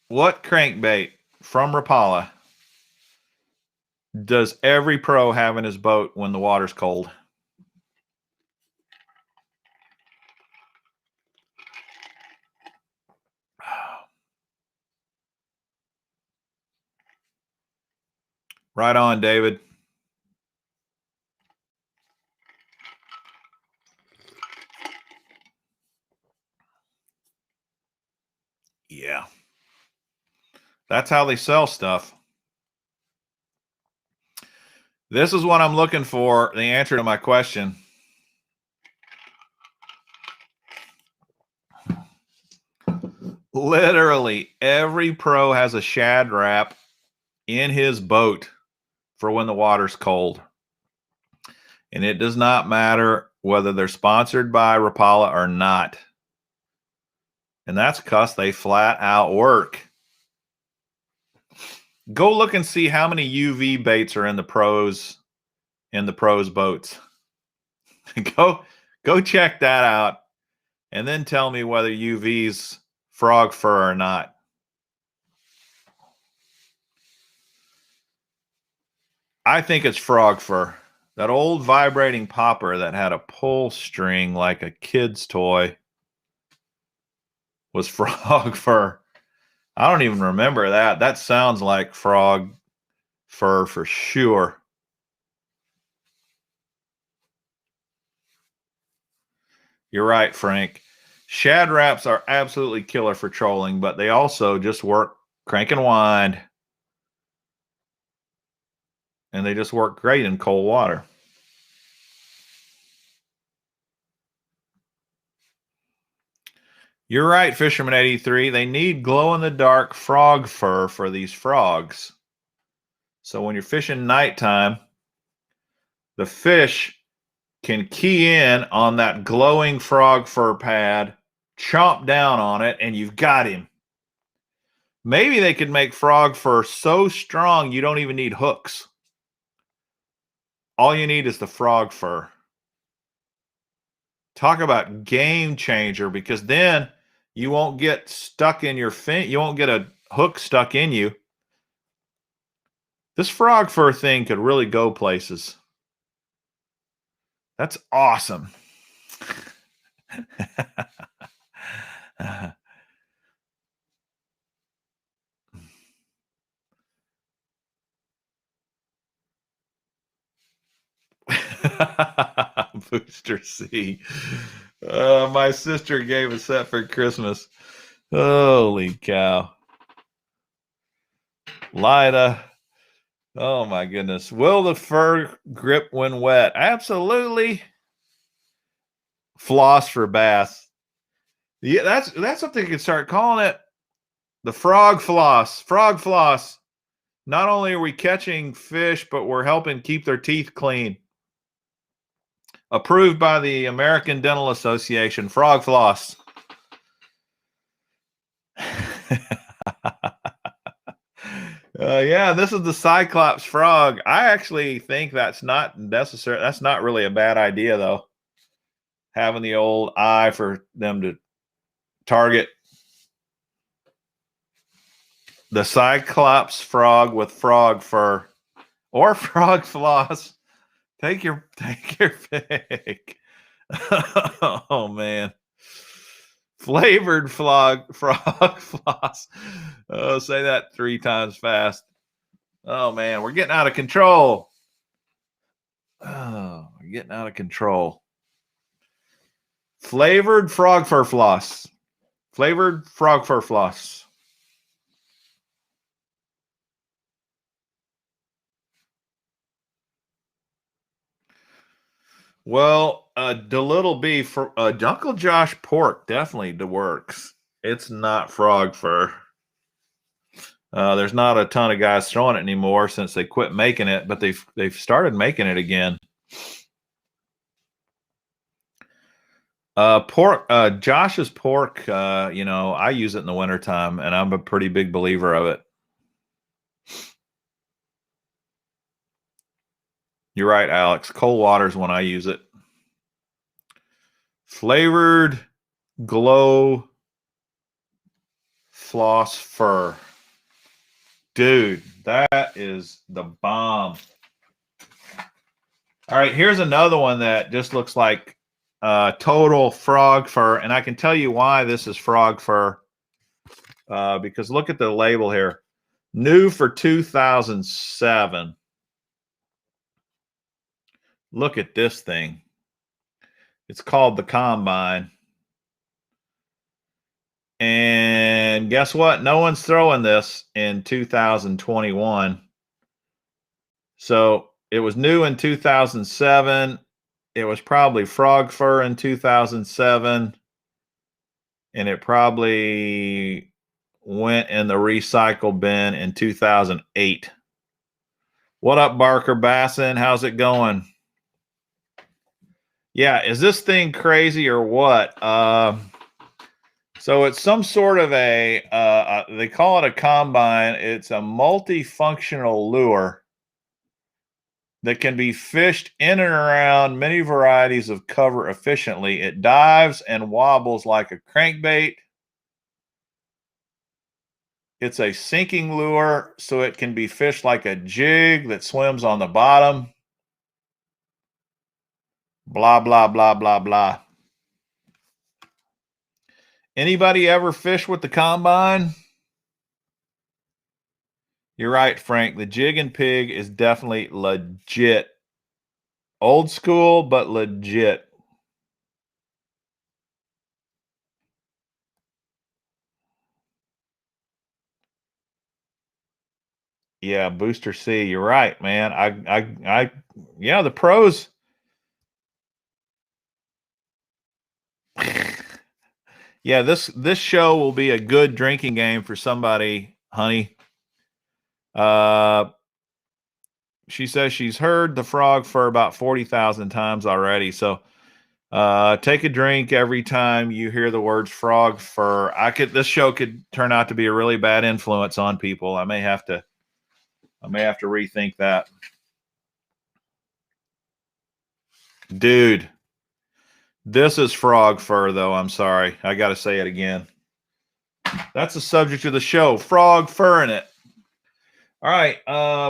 What crankbait from Rapala does every pro have in his boat when the water's cold? Right on, David. Yeah. That's how they sell stuff. This is what I'm looking for, the answer to my question. Literally every pro has a shad wrap in his boat for when the water's cold. And it does not matter whether they're sponsored by Rapala or not. And that's because they flat out work. Go look and see how many UV baits are in the pros boats. Go check that out and then tell me whether UV's frog fur or not. I think it's frog fur. That old vibrating popper that had a pull string like a kid's toy was frog fur. I don't even remember that. That sounds like frog fur for sure. You're right, Frank. Shad wraps are absolutely killer for trolling, but they also just work crank and wind. And they just work great in cold water. You're right, Fisherman 83. They need glow-in-the-dark frog fur for these frogs. So when you're fishing nighttime, the fish can key in on that glowing frog fur pad, chomp down on it, and you've got him. Maybe they could make frog fur so strong you don't even need hooks. All you need is the frog fur. Talk about game changer, because then you won't get stuck in your fin. You won't get a hook stuck in you. This frog fur thing could really go places. That's awesome. Booster C. My sister gave a set for Christmas. Holy cow. Lida. Oh my goodness. Will the fur grip when wet? Absolutely. Floss for bass. Yeah, that's something you can start calling it. The frog floss. Frog floss. Not only are we catching fish, but we're helping keep their teeth clean. Approved by the American Dental Association. Frog floss. Yeah, this is the Cyclops frog. I actually think that's not necessary. That's not really a bad idea, though. Having the old eye for them to target. The Cyclops frog with frog fur or frog floss. Take your pick. Oh man. Flavored frog floss. Oh, say that 3 times fast. Oh man, we're getting out of control. Oh, we're getting out of control. Flavored frog fur floss. Flavored frog fur floss. Well, the little beef for Uncle Josh pork definitely works. It's not frog fur. There's not a ton of guys throwing it anymore since they quit making it, but they've started making it again. Pork, Josh's pork, I use it in the wintertime, and I'm a pretty big believer of it. You're right, Alex. Cold water is when I use it. Flavored glow floss fur. Dude, that is the bomb. All right, here's another one that just looks like total frog fur. And I can tell you why this is frog fur. Because look at the label here. New for 2007. Look at this thing. It's called the Combine. And guess what? No one's throwing this in 2021. So it was new in 2007. It was probably frog fur in 2007. And it probably went in the recycle bin in 2008. What up, Barker Bassin? How's it going? Yeah, is this thing crazy or what? So it's some sort of they call it a combine. It's a multifunctional lure that can be fished in and around many varieties of cover efficiently. It dives and wobbles like a crankbait. It's a sinking lure, so it can be fished like a jig that swims on the bottom. Blah, blah, blah, blah, blah. Anybody ever fish with the combine? You're right, Frank. The jig and pig is definitely legit. Old school, but legit. Yeah, Booster C. You're right, man. Yeah, the pros. Yeah, this show will be a good drinking game for somebody, honey. She says she's heard the frog for about 40,000 times already. So take a drink every time you hear the words frog fur. This show could turn out to be a really bad influence on people. I may have to rethink that. Dude, this is frog fur, though. I'm sorry. I got to say it again. That's the subject of the show, frog fur in it. All right,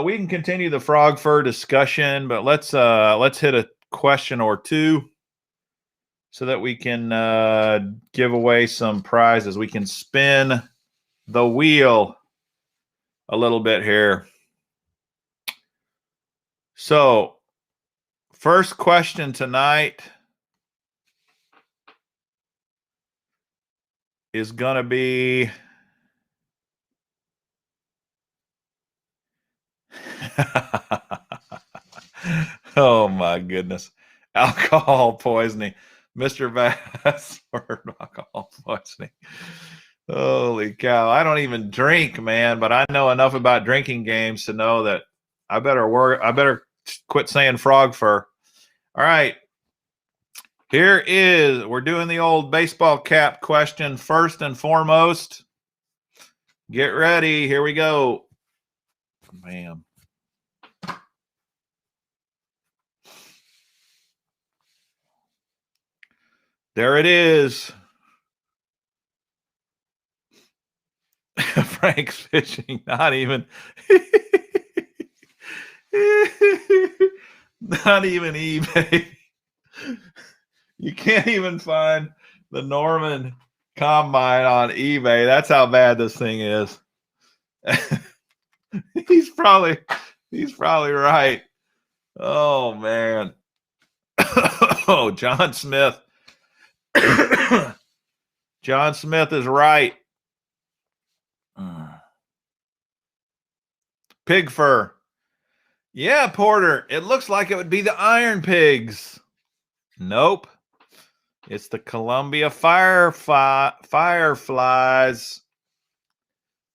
we can continue the frog fur discussion, but let's hit a question or two so that we can give away some prizes. We can spin the wheel a little bit here. So, first question tonight is going to be oh my goodness. Alcohol poisoning. Mr. Bass or alcohol poisoning. Holy cow. I don't even drink, man, but I know enough about drinking games to know that I better quit saying frog fur. All right. We're doing the old baseball cap question first and foremost. Get ready. Here we go. Bam. There it is. Frank's fishing. Not even. Not even eBay. You can't even find the Norman Combine on eBay. That's how bad this thing is. He's probably right. Oh man. Oh, John Smith. John Smith is right. Pig fur. Yeah, Porter. It looks like it would be the iron pigs. Nope. It's the Columbia fireflies.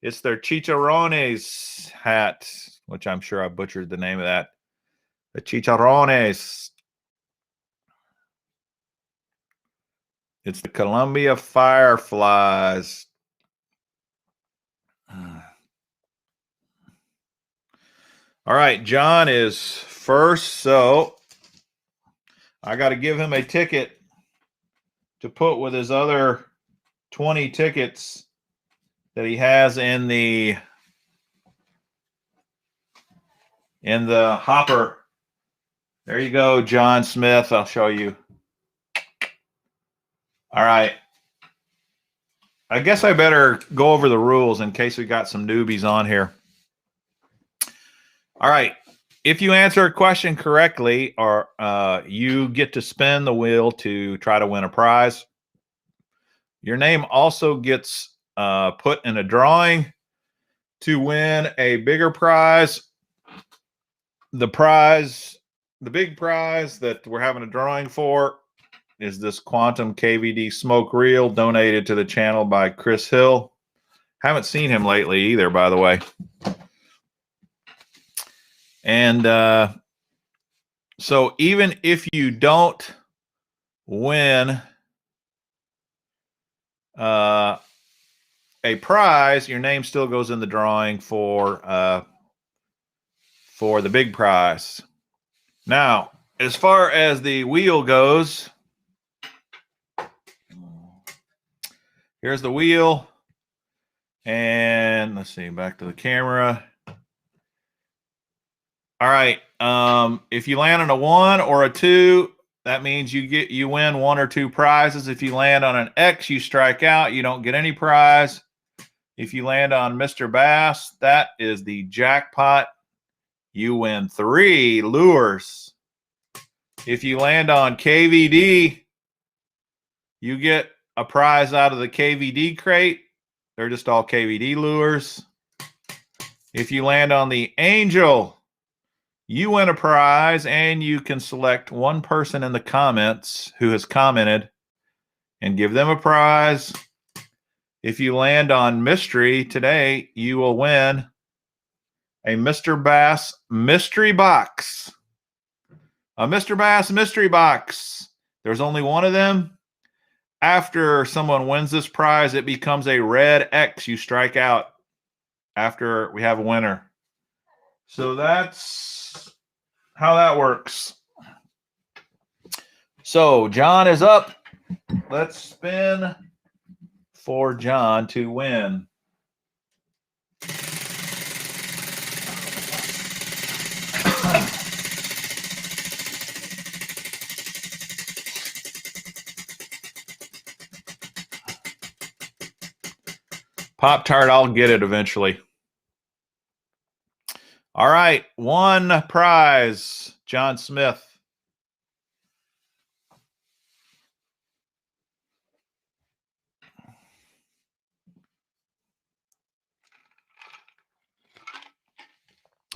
It's their chicharrones hat, which I'm sure I butchered the name of that. The chicharrones. It's the Columbia fireflies. All right, John is first, so I got to give him a ticket to put with his other 20 tickets that he has in the hopper. There you go, John Smith. I'll show you. All right. I guess I better go over the rules in case we got some newbies on here. All right. If you answer a question correctly, or you get to spin the wheel to try to win a prize. Your name also gets put in a drawing to win a bigger prize. The big prize that we're having a drawing for is this Quantum KVD smoke reel donated to the channel by Chris Hill. Haven't seen him lately either, by the way. And so even if you don't win a prize, your name still goes in the drawing for the big prize. Now, as far as the wheel goes, here's the wheel. And let's see, back to the camera. All right. If you land on a 1 or a 2, that means you win 1 or 2 prizes. If you land on an X, you strike out. You don't get any prize. If you land on Mr. Bass, that is the jackpot. You win 3 lures. If you land on KVD, you get a prize out of the KVD crate. They're just all KVD lures. If you land on the Angel, you win a prize, and you can select one person in the comments who has commented and give them a prize. If you land on Mystery today, you will win a Mr. Bass mystery box. A Mr. Bass mystery box. There's only one of them. After someone wins this prize, it becomes a red X. You strike out after we have a winner. So that's how that works. So John is up. Let's spin for John to win. Pop-Tart, I'll get it eventually. All right, 1 prize, John Smith.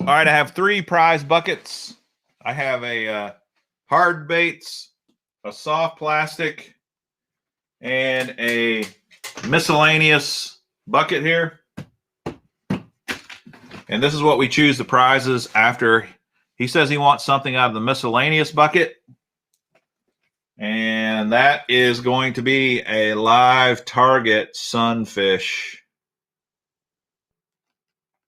All right, I have 3 prize buckets. I have a hard baits, a soft plastic, and a miscellaneous bucket here. And this is what we choose the prizes after. He says he wants something out of the miscellaneous bucket. And that is going to be a live target sunfish.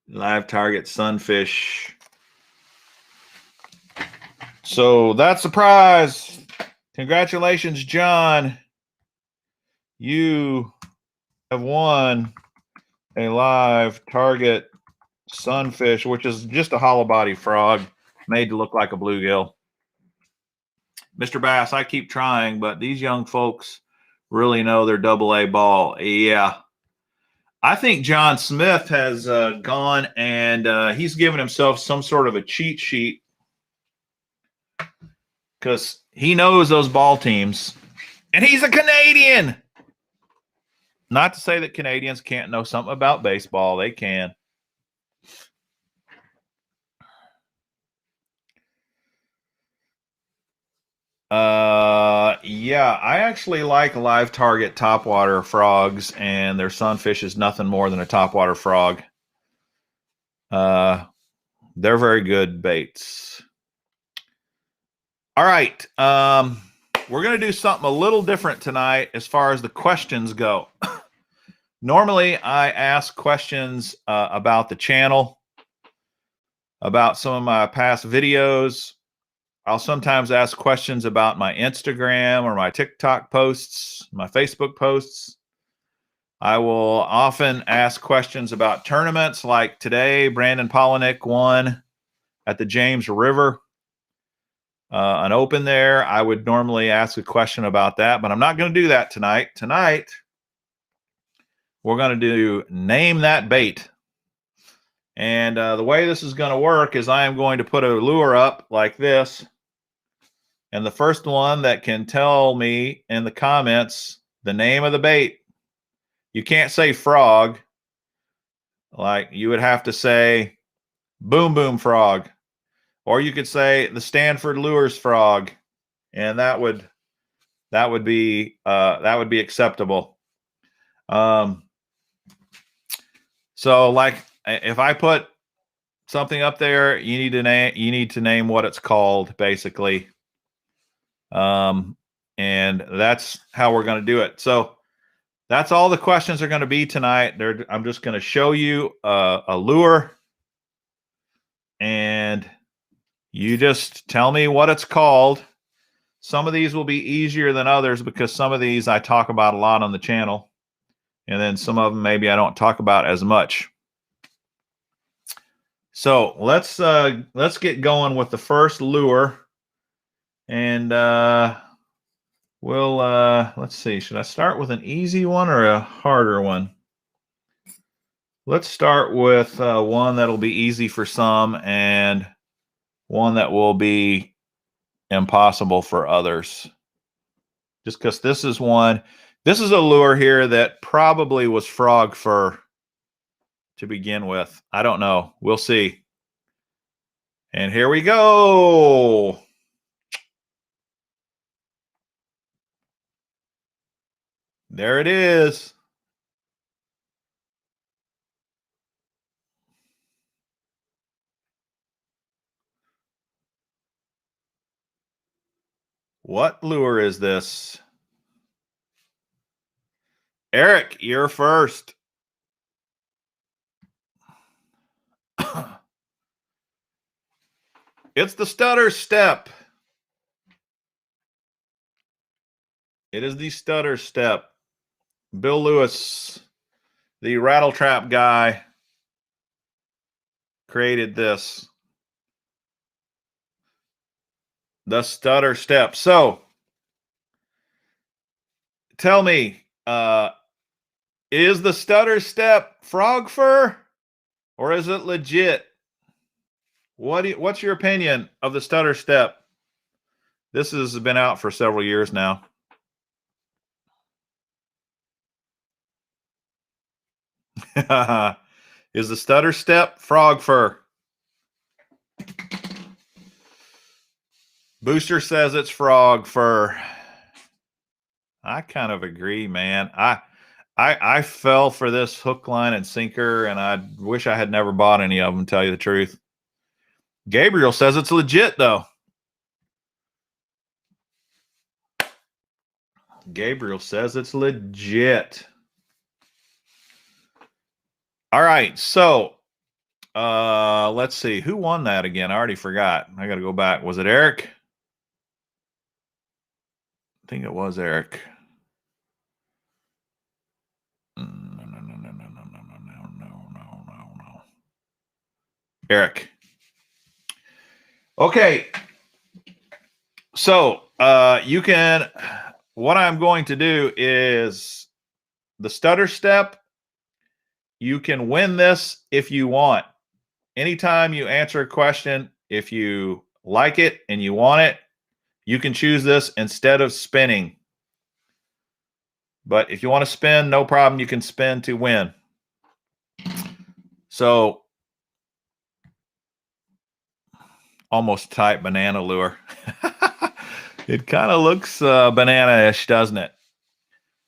Live target sunfish. So that's the prize. Congratulations, John. You have won a live target sunfish, which is just a hollow body frog made to look like a bluegill. Mr. Bass, I keep trying, but these young folks really know their AA ball. Yeah. I think John Smith has gone and he's given himself some sort of a cheat sheet because he knows those ball teams. And he's a Canadian. Not to say that Canadians can't know something about baseball. They can. Yeah, I actually like live target topwater frogs, and their sunfish is nothing more than a topwater frog. They're very good baits. All right. We're going to do something a little different tonight as far as the questions go. Normally, I ask questions about the channel, about some of my past videos. I'll sometimes ask questions about my Instagram or my TikTok posts, my Facebook posts. I will often ask questions about tournaments. Like today, Brandon Polinick won at the James River, an open there. I would normally ask a question about that, but I'm not going to do that tonight. Tonight, we're going to do Name That Bait. And the way this is going to work is I am going to put a lure up like this. And the first one that can tell me in the comments the name of the bait, you can't say frog. Like you would have to say Boom Boom Frog. Or you could say the Stanford Lures Frog. And that would be acceptable. So like if I put something up there, you need to name what it's called, basically. And that's how we're going to do it. So that's all the questions are going to be tonight. I'm just going to show you a lure, and you just tell me what it's called. Some of these will be easier than others because some of these I talk about a lot on the channel, and then some of them maybe I don't talk about as much. So let's get going with the first lure, and let's see. Should I start with an easy one or a harder one? Let's start with one that'll be easy for some and one that will be impossible for others. Just because this is a lure here that probably was frog fur to begin with. I don't know. We'll see. And here we go. There it is. What lure is this? Eric, you're first. It's the stutter step. It is the stutter step. Bill Lewis, the rattle trap guy, created this. The stutter step. So, tell me, is the stutter step frog fur or is it legit? What's your opinion of the stutter step? This has been out for several years now. Is the stutter step frog fur? Booster says it's frog fur. I kind of agree, man. I fell for this hook, line, and sinker, and I wish I had never bought any of them, to tell you the truth. Gabriel says it's legit, though. Gabriel says it's legit. All right, so let's see. Who won that again? I already forgot. I got to go back. Was it Eric? I think it was Eric. No. Eric. Okay. So you can, what I'm going to do is the stutter step. You can win this if you want. Anytime you answer a question, if you like it and you want it, you can choose this instead of spinning. But if you want to spin, no problem. You can spin to win. So, almost type banana lure. It kind of looks banana-ish, doesn't it?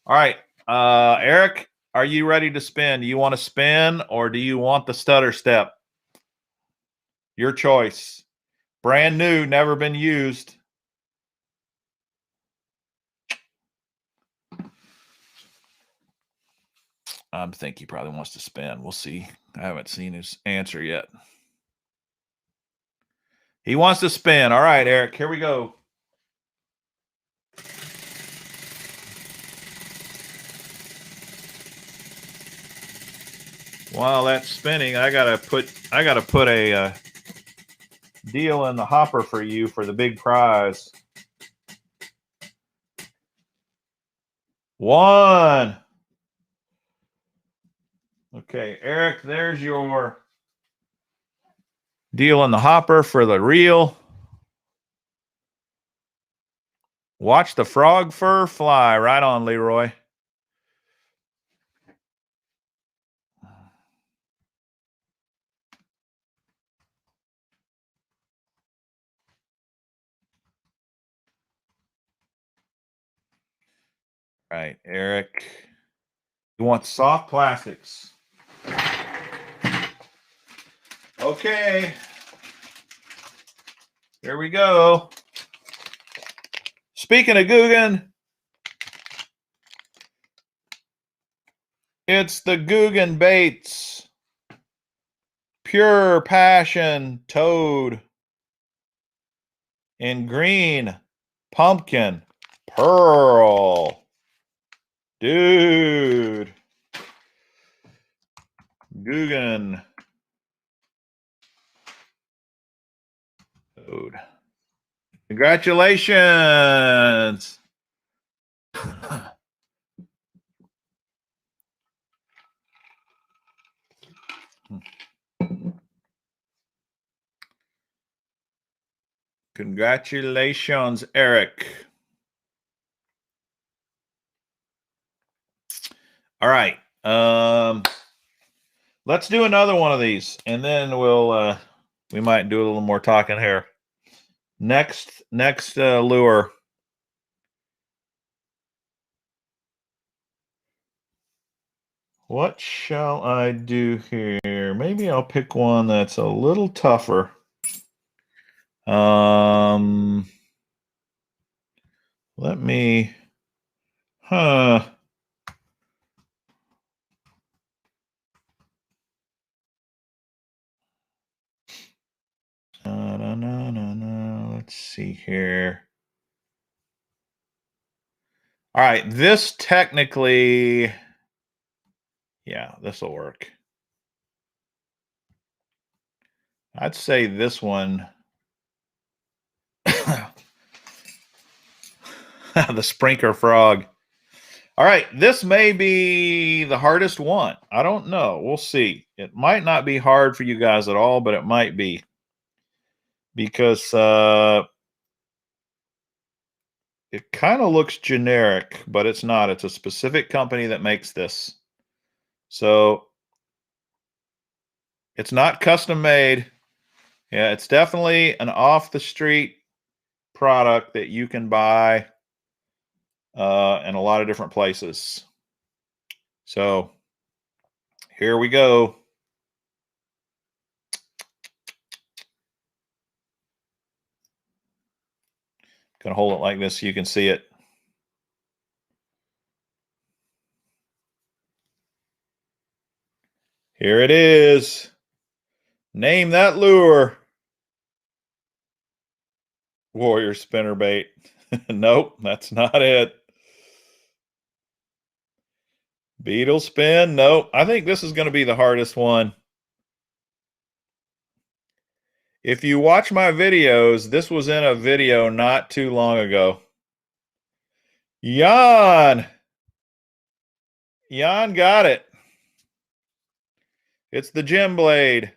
All right, Eric, are you ready to spin? Do you want to spin or do you want the stutter step? Your choice. Brand new, never been used. I think he probably wants to spin. We'll see. I haven't seen his answer yet. He wants to spin. All right, Eric, here we go. While that's spinning, I gotta put a deal in the hopper for you for the big prize. 1. Okay, Eric, there's your deal in the hopper for the reel. Watch the frog fur fly. Right on, Leroy. Right, Eric. You want soft plastics. Okay. Here we go. Speaking of Guggen, it's the Guggen Baits. Pure Passion Toad. In green, pumpkin, pearl. Dude. Guggen. Toad. Congratulations. Congratulations, Eric. All right. Let's do another one of these, and then we might do a little more talking here. Next lure. What shall I do here? Maybe I'll pick one that's a little tougher. Let me, huh. No. Let's see here. All right, this technically, yeah, this will work. I'd say this one, the sprinkler frog. All right, this may be the hardest one. I don't know. We'll see. It might not be hard for you guys at all, but it might be. Because it kind of looks generic, but it's not. It's a specific company that makes this. So it's not custom made. Yeah, it's definitely an off-the-street product that you can buy in a lot of different places. So here we go. Gonna hold it like this so you can see it. Here it is. Name that lure. Warrior spinnerbait. Nope, that's not it. Beetle spin. Nope. I think this is going to be the hardest one. If you watch my videos, this was in a video not too long ago. Jan got it. It's the Gem Blade.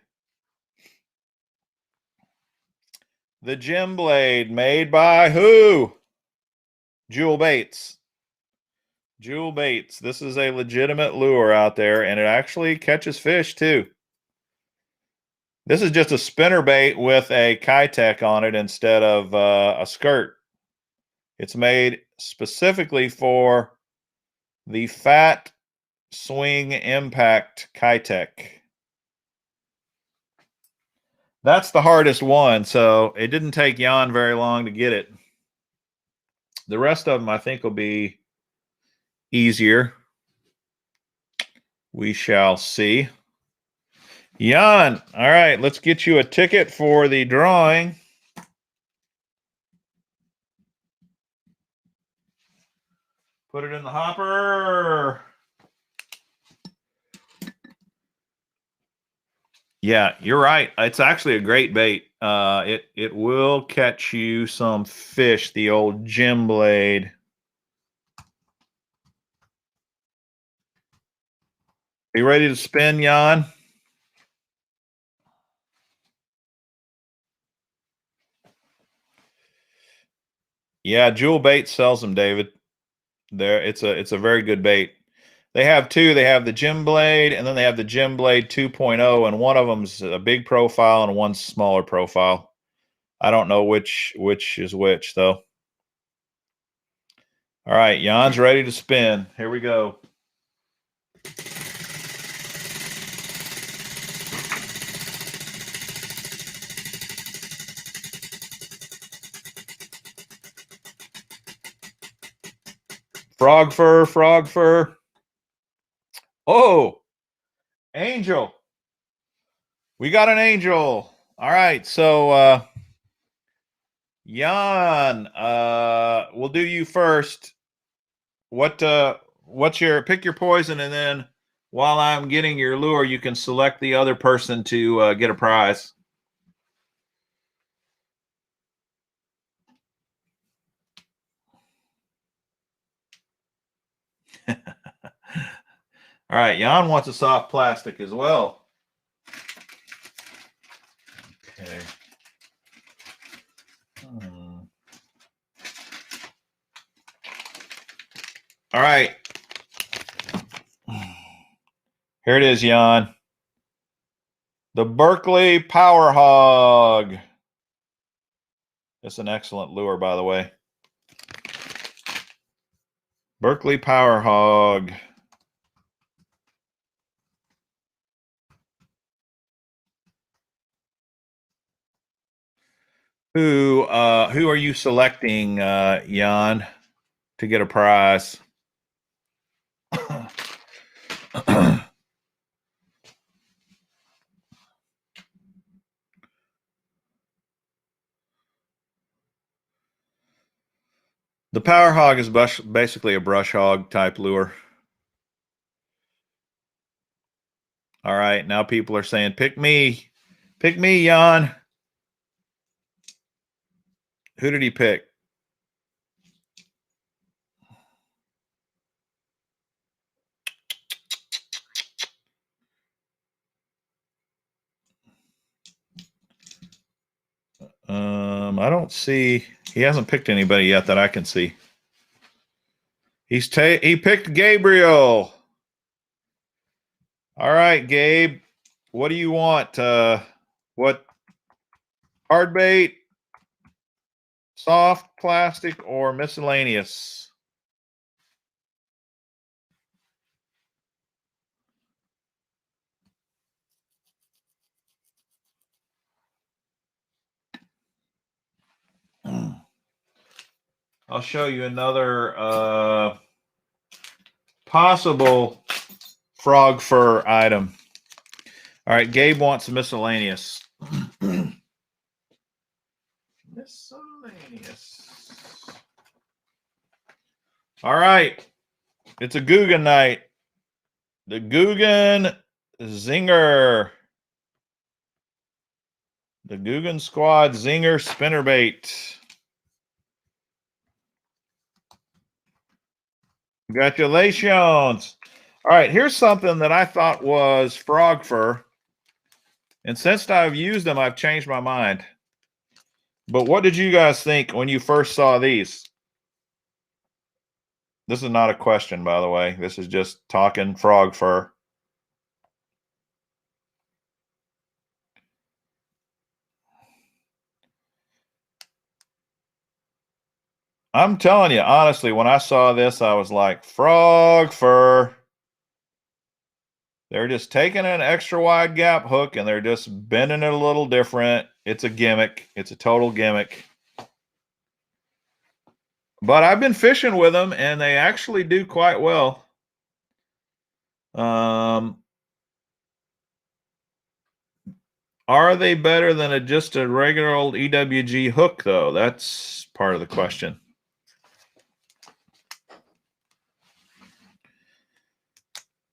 The Gem Blade made by who? Jewel Baits. Jewel Baits. This is a legitimate lure out there, and it actually catches fish too. This is just a spinner bait with a Kitech on it instead of a skirt. It's made specifically for the Fat Swing Impact Kitech. That's the hardest one, so it didn't take Jan very long to get it. The rest of them, I think, will be easier. We shall see. Jan, all right, let's get you a ticket for the drawing. Put it in the hopper. Yeah, you're right. It's actually a great bait. It will catch you some fish, the old gym blade. Are you ready to spin, Jan? Yeah, Jewel Bait sells them, David. There, it's a very good bait. They have two. They have the Gym Blade, and then they have the Gym Blade 2.0, and one of them's a big profile and one's smaller profile. I don't know which is which though. All right, Jan's ready to spin. Here we go. Frog fur, frog fur. Oh, angel. We got an angel. All right, so Jan, we'll do you first. What's your pick your poison, and then while I'm getting your lure, you can select the other person to get a prize. All right, Jan wants a soft plastic as well. Okay. All right. Here it is, Jan. The Berkeley Power Hog. It's an excellent lure, by the way. Berkeley Power Hog. Who are you selecting, Jan, to get a prize? The Power Hog is basically a brush hog type lure. All right, now people are saying, pick me, Jan. Who did he pick? I don't see. He hasn't picked anybody yet that I can see. He picked Gabriel. All right, Gabe. What do you want? What hard bait, soft plastic, or miscellaneous? I'll show you another possible frog fur item. All right, Gabe wants miscellaneous. Miscellaneous. All right, it's a Guggen night. The Guggen Zinger. The Guggen Squad Zinger spinnerbait. Congratulations. All right, here's something that I thought was frog fur. And since I've used them, I've changed my mind. But what did you guys think when you first saw these? This is not a question, by the way. This is just talking frog fur. I'm telling you, honestly, when I saw this, I was like, frog fur. They're just taking an extra wide gap hook and they're just bending it a little different. It's a gimmick. It's a total gimmick. But I've been fishing with them and they actually do quite well. Are they better than just a regular old EWG hook, though? That's part of the question.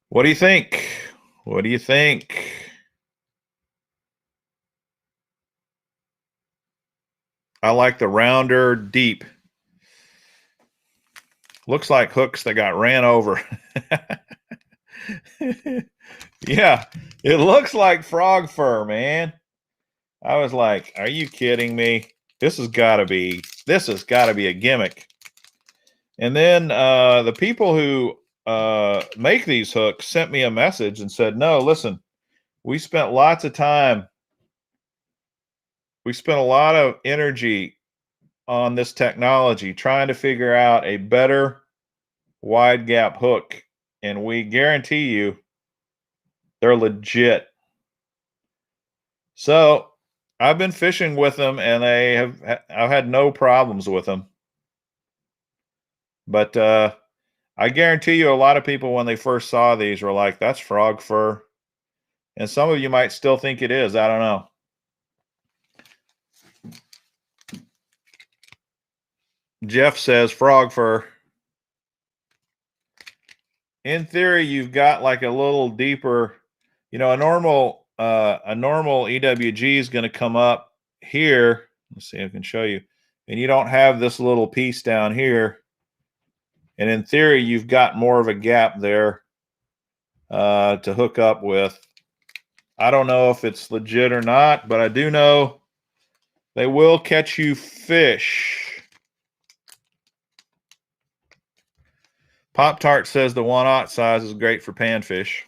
What do you think? What do you think? I like the rounder, deep. Looks like hooks that got ran over. Yeah, it looks like frog fur, man. I was like, are you kidding me? This has got to be a gimmick. And then the people who make these hooks sent me a message and said, no, listen, we spent lots of time. We spent a lot of energy on this technology trying to figure out a better wide gap hook. And we guarantee you they're legit. So I've been fishing with them and I've had no problems with them. But I guarantee you a lot of people when they first saw these were like, that's frog fur. And some of you might still think it is. I don't know. Jeff says frog fur. In theory, you've got like a little deeper, a normal EWG is going to come up here. Let's see if I can show you. And you don't have this little piece down here. And in theory, you've got more of a gap there to hook up with. I don't know if it's legit or not, but I do know they will catch you fish. Pop-Tart says the 1/0 size is great for panfish.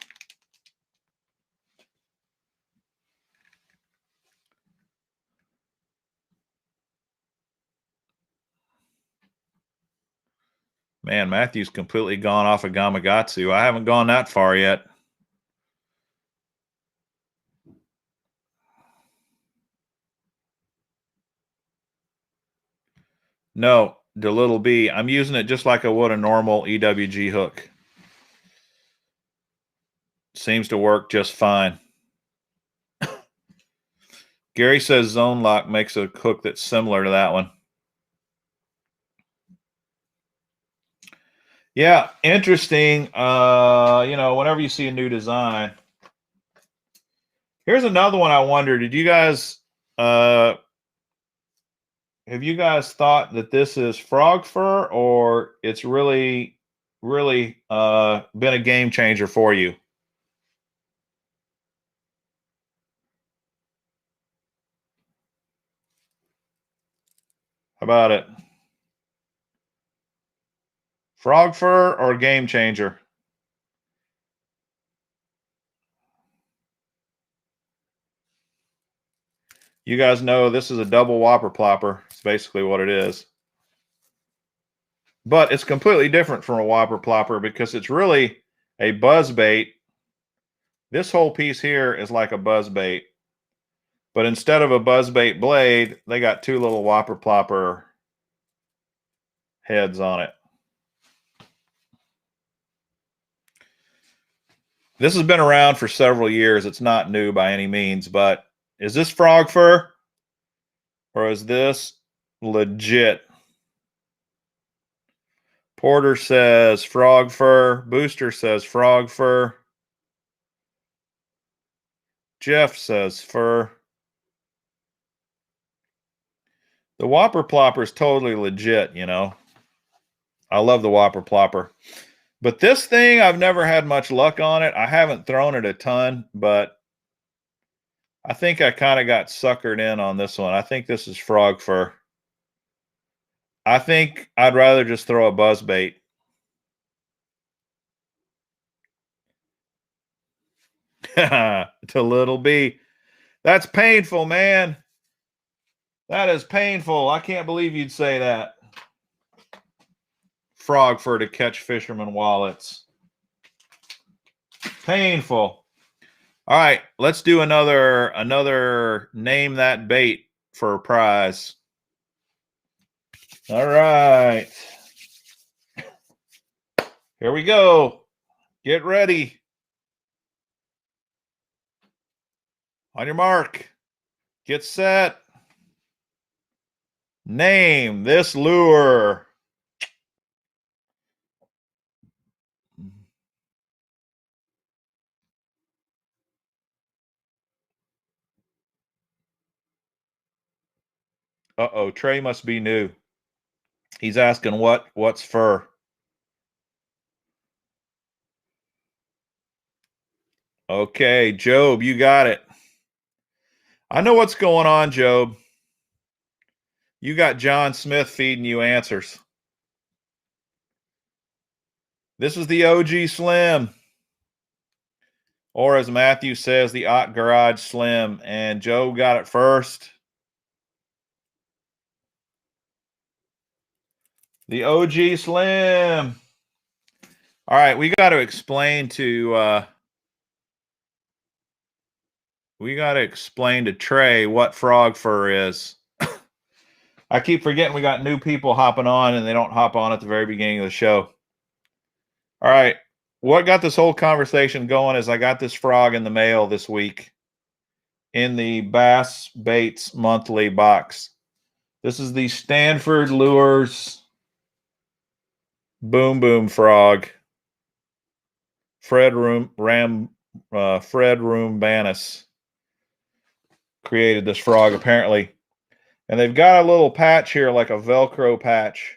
Man, Matthew's completely gone off of Gamakatsu. I haven't gone that far yet. No, the little B. I'm using it just like I would a normal EWG hook. Seems to work just fine. Gary says Zone Lock makes a hook that's similar to that one. Yeah, interesting. Whenever you see a new design. Here's another one I wonder, did you guys have you guys thought that this is frog fur or it's really been a game changer for you? How about it? Frog fur or game changer? You guys know this is a double whopper plopper. It's basically what it is. But it's completely different from a whopper plopper because it's really a buzzbait. This whole piece here is like a buzzbait. But instead of a buzzbait blade, they got two little whopper plopper heads on it. This has been around for several years. It's not new by any means, but is this frog fur or is this legit? Porter says frog fur. Booster says frog fur. Jeff says fur. The whopper plopper is totally legit, I love the whopper plopper. But this thing, I've never had much luck on it. I haven't thrown it a ton, but I think I kind of got suckered in on this one. I think this is frog fur. I think I'd rather just throw a buzzbait. To little B. That's painful, man. That is painful. I can't believe you'd say that. Frog fur to catch fisherman wallets. Painful. All right, let's do another name that bait for a prize. All right. Here we go. Get ready. On your mark. Get set. Name this lure. Uh-oh, Trey must be new. He's asking what's fur. Okay, Job, you got it. I know what's going on, Job. You got John Smith feeding you answers. This is the OG Slim. Or as Matthew says, the Ott Garage Slim. And Joe got it first. The OG Slim. All right, we got to explain to Trey what frog fur is. I keep forgetting we got new people hopping on and they don't hop on at the very beginning of the show. All right. What got this whole conversation going is I got this frog in the mail this week in the Bass Baits monthly box. This is the Stanford Lures Boom Boom Frog. Fred Roombanis created this frog apparently. And they've got a little patch here like a velcro patch.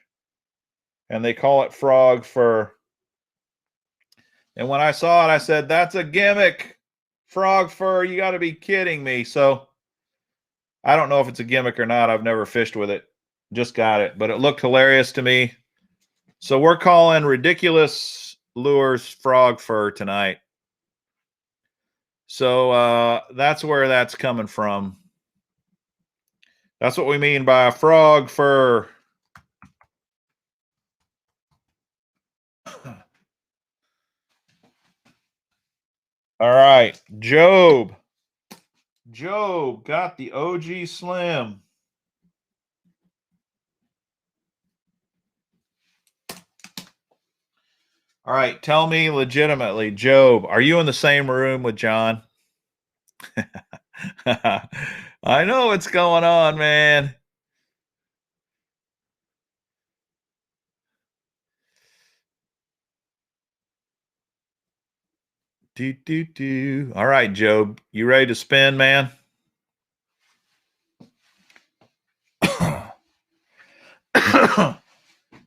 And they call it frog fur. And when I saw it, I said, that's a gimmick. Frog fur, you got to be kidding me. So I don't know if it's a gimmick or not. I've never fished with it. Just got it. But it looked hilarious to me. So we're calling Ridiculous Lures frog fur tonight. So that's where that's coming from. That's what we mean by frog fur. All right, Job. Job got the OG Slim. All right, tell me legitimately, Job, are you in the same room with John? I know what's going on, man. All right, Job, you ready to spin, man? All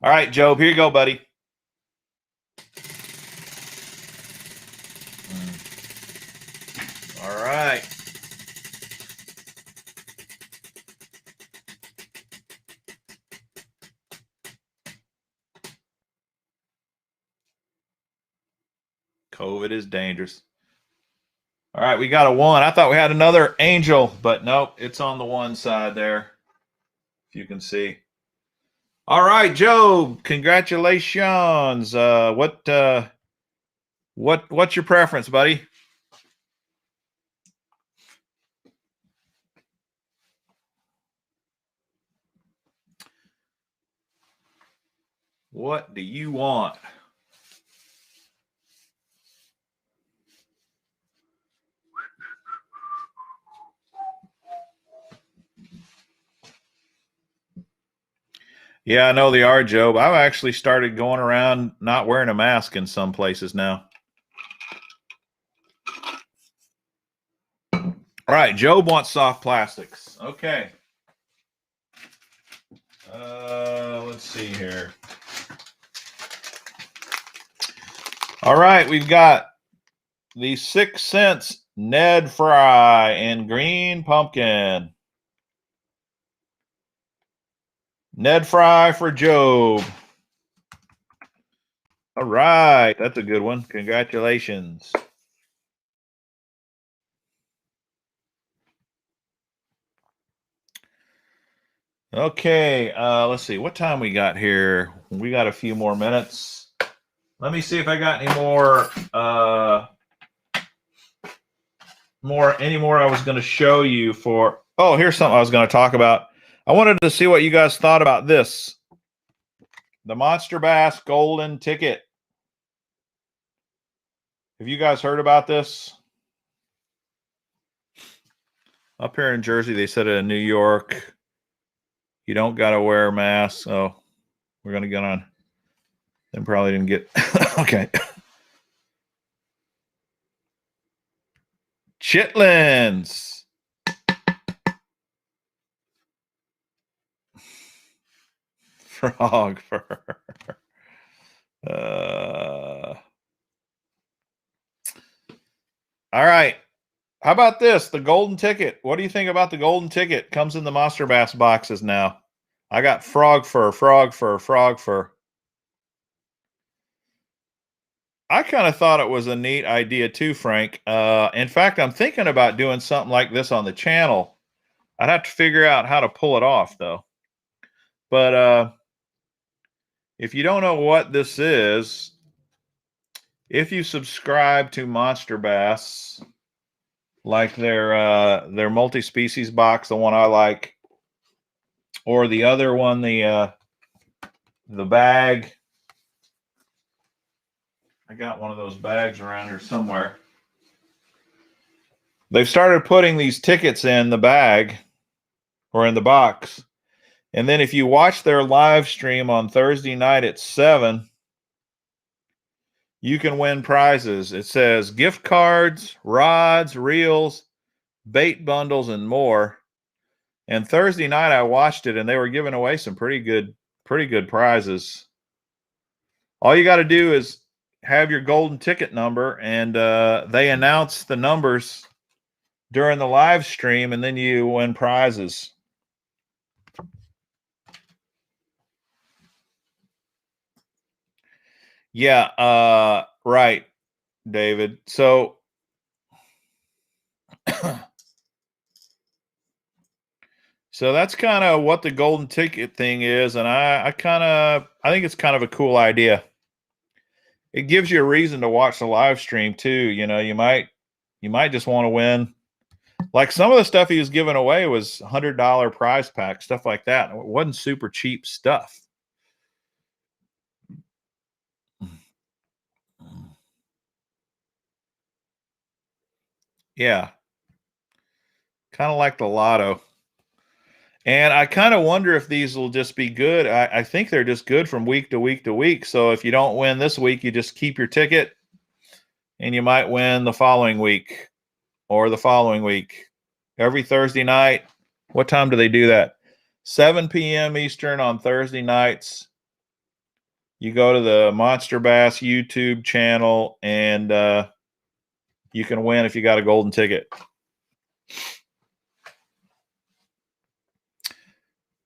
right, Job, here you go, buddy. All right. COVID is dangerous. All right, we got a 1. I thought we had another angel, but nope, it's on the 1 side there. If you can see. All right, Job, congratulations. What's your preference, buddy? What do you want? Yeah, I know they are, Job. I've actually started going around not wearing a mask in some places now. All right, Job wants soft plastics. Okay. Let's see here. All right, we've got the 6 cents Ned Fry and green pumpkin. Ned Fry for Job. All right, that's a good one. Congratulations. Okay, let's see. What time we got here? We got a few more minutes. Let me see if I got any more I was going to show you for. Oh, here's something I was going to talk about. I wanted to see what you guys thought about this. The Monster Bass Golden Ticket. Have you guys heard about this? Up here in Jersey, they said it in New York. You don't got to wear a mask. Oh, we're going to get on. They probably didn't get. Okay. Chitlins. Frog fur. All right. How about this? The golden ticket. What do you think about the golden ticket? Comes in the Monster Bass boxes now. I got frog fur, frog fur, frog fur. I kind of thought it was a neat idea too, Frank. In fact, I'm thinking about doing something like this on the channel. I'd have to figure out how to pull it off, though. But if you don't know what this is, if you subscribe to Monster Bass, like their multi-species box, the one I like, or the other one, the bag. I got one of those bags around here somewhere. They've started putting these tickets in the bag or in the box. And then if you watch their live stream on Thursday night at 7, you can win prizes. It says gift cards, rods, reels, bait bundles, and more. And Thursday night I watched it, and they were giving away some pretty good prizes. All you got to do is have your golden ticket number, and they announce the numbers during the live stream, and then you win prizes. Yeah, right, David. So so that's kind of what the golden ticket thing is, and I think it's kind of a cool idea. It gives you a reason to watch the live stream too. You know, you might just want to win. Like some of the stuff he was giving away was $100 prize pack, stuff like that. It wasn't super cheap stuff. Yeah. Kind of like the lotto. And I kind of wonder if these will just be good. I think they're just good from week to week to week. So if you don't win this week, you just keep your ticket and you might win the following week or the following week. Every Thursday night. What time do they do that? 7 p.m. Eastern on Thursday nights. You go to the Monster Bass YouTube channel and you can win if you got a golden ticket.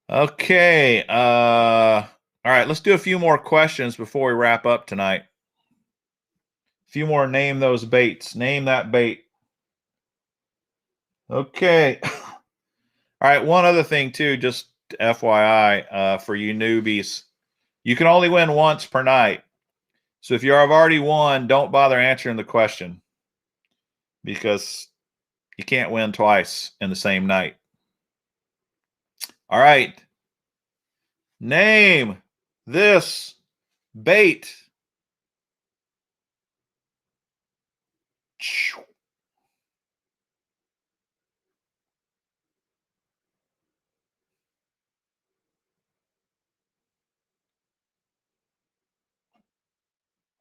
Okay. All right. Let's do a few more questions before we wrap up tonight. A few more. Name those baits. Name that bait. Okay. All right. One other thing too, just FYI, for you newbies, you can only win once per night. So if you have already won, don't bother answering the question because you can't win twice in the same night. All right. Name this bait.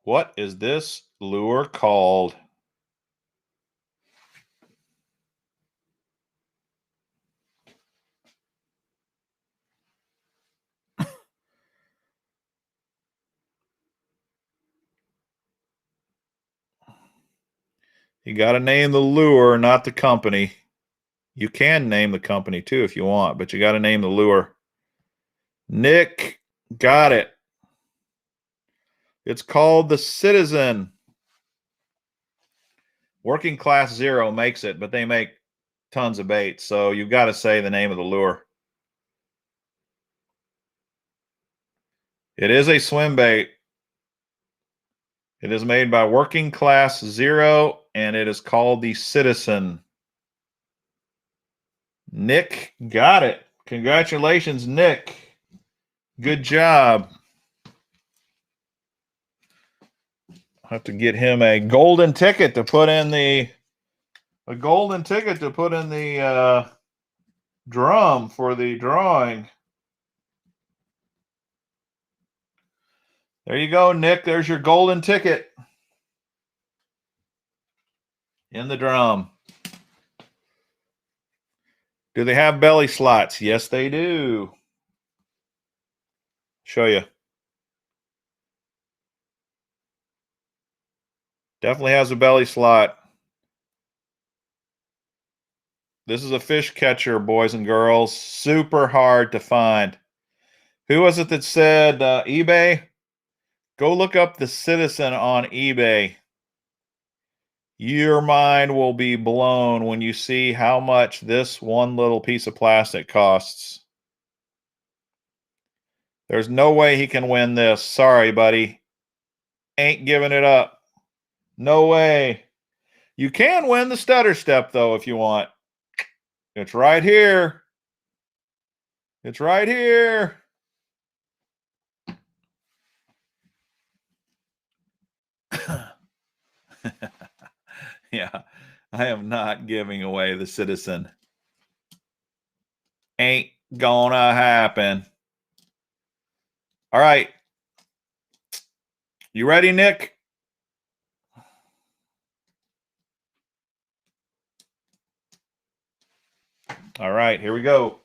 What is this lure called? You got to name the lure, not the company. You can name the company too if you want, but you got to name the lure. Nick got it. It's called the Citizen. Working Class Zero makes it, but they make tons of baits, so you've got to say the name of the lure. It is a swim bait. It is made by Working Class Zero, and it is called the Citizen. Nick got it. Congratulations, Nick. Good job. I'll have to get him a golden ticket to put in the drum for the drawing. There you go, Nick. There's your golden ticket in the drum. Do they have belly slots? Yes, they do. Show you. Definitely has a belly slot. This is a fish catcher, boys and girls. Super hard to find. Who was it that said eBay? Go look up the Citizen on eBay. Your mind will be blown when you see how much this one little piece of plastic costs. There's no way he can win this. Sorry, buddy. Ain't giving it up. No way. You can win the stutter step, though, if you want. It's right here. It's right here. Yeah, I am not giving away the Citizen. Ain't gonna happen. All right. You ready, Nick? All right, here we go.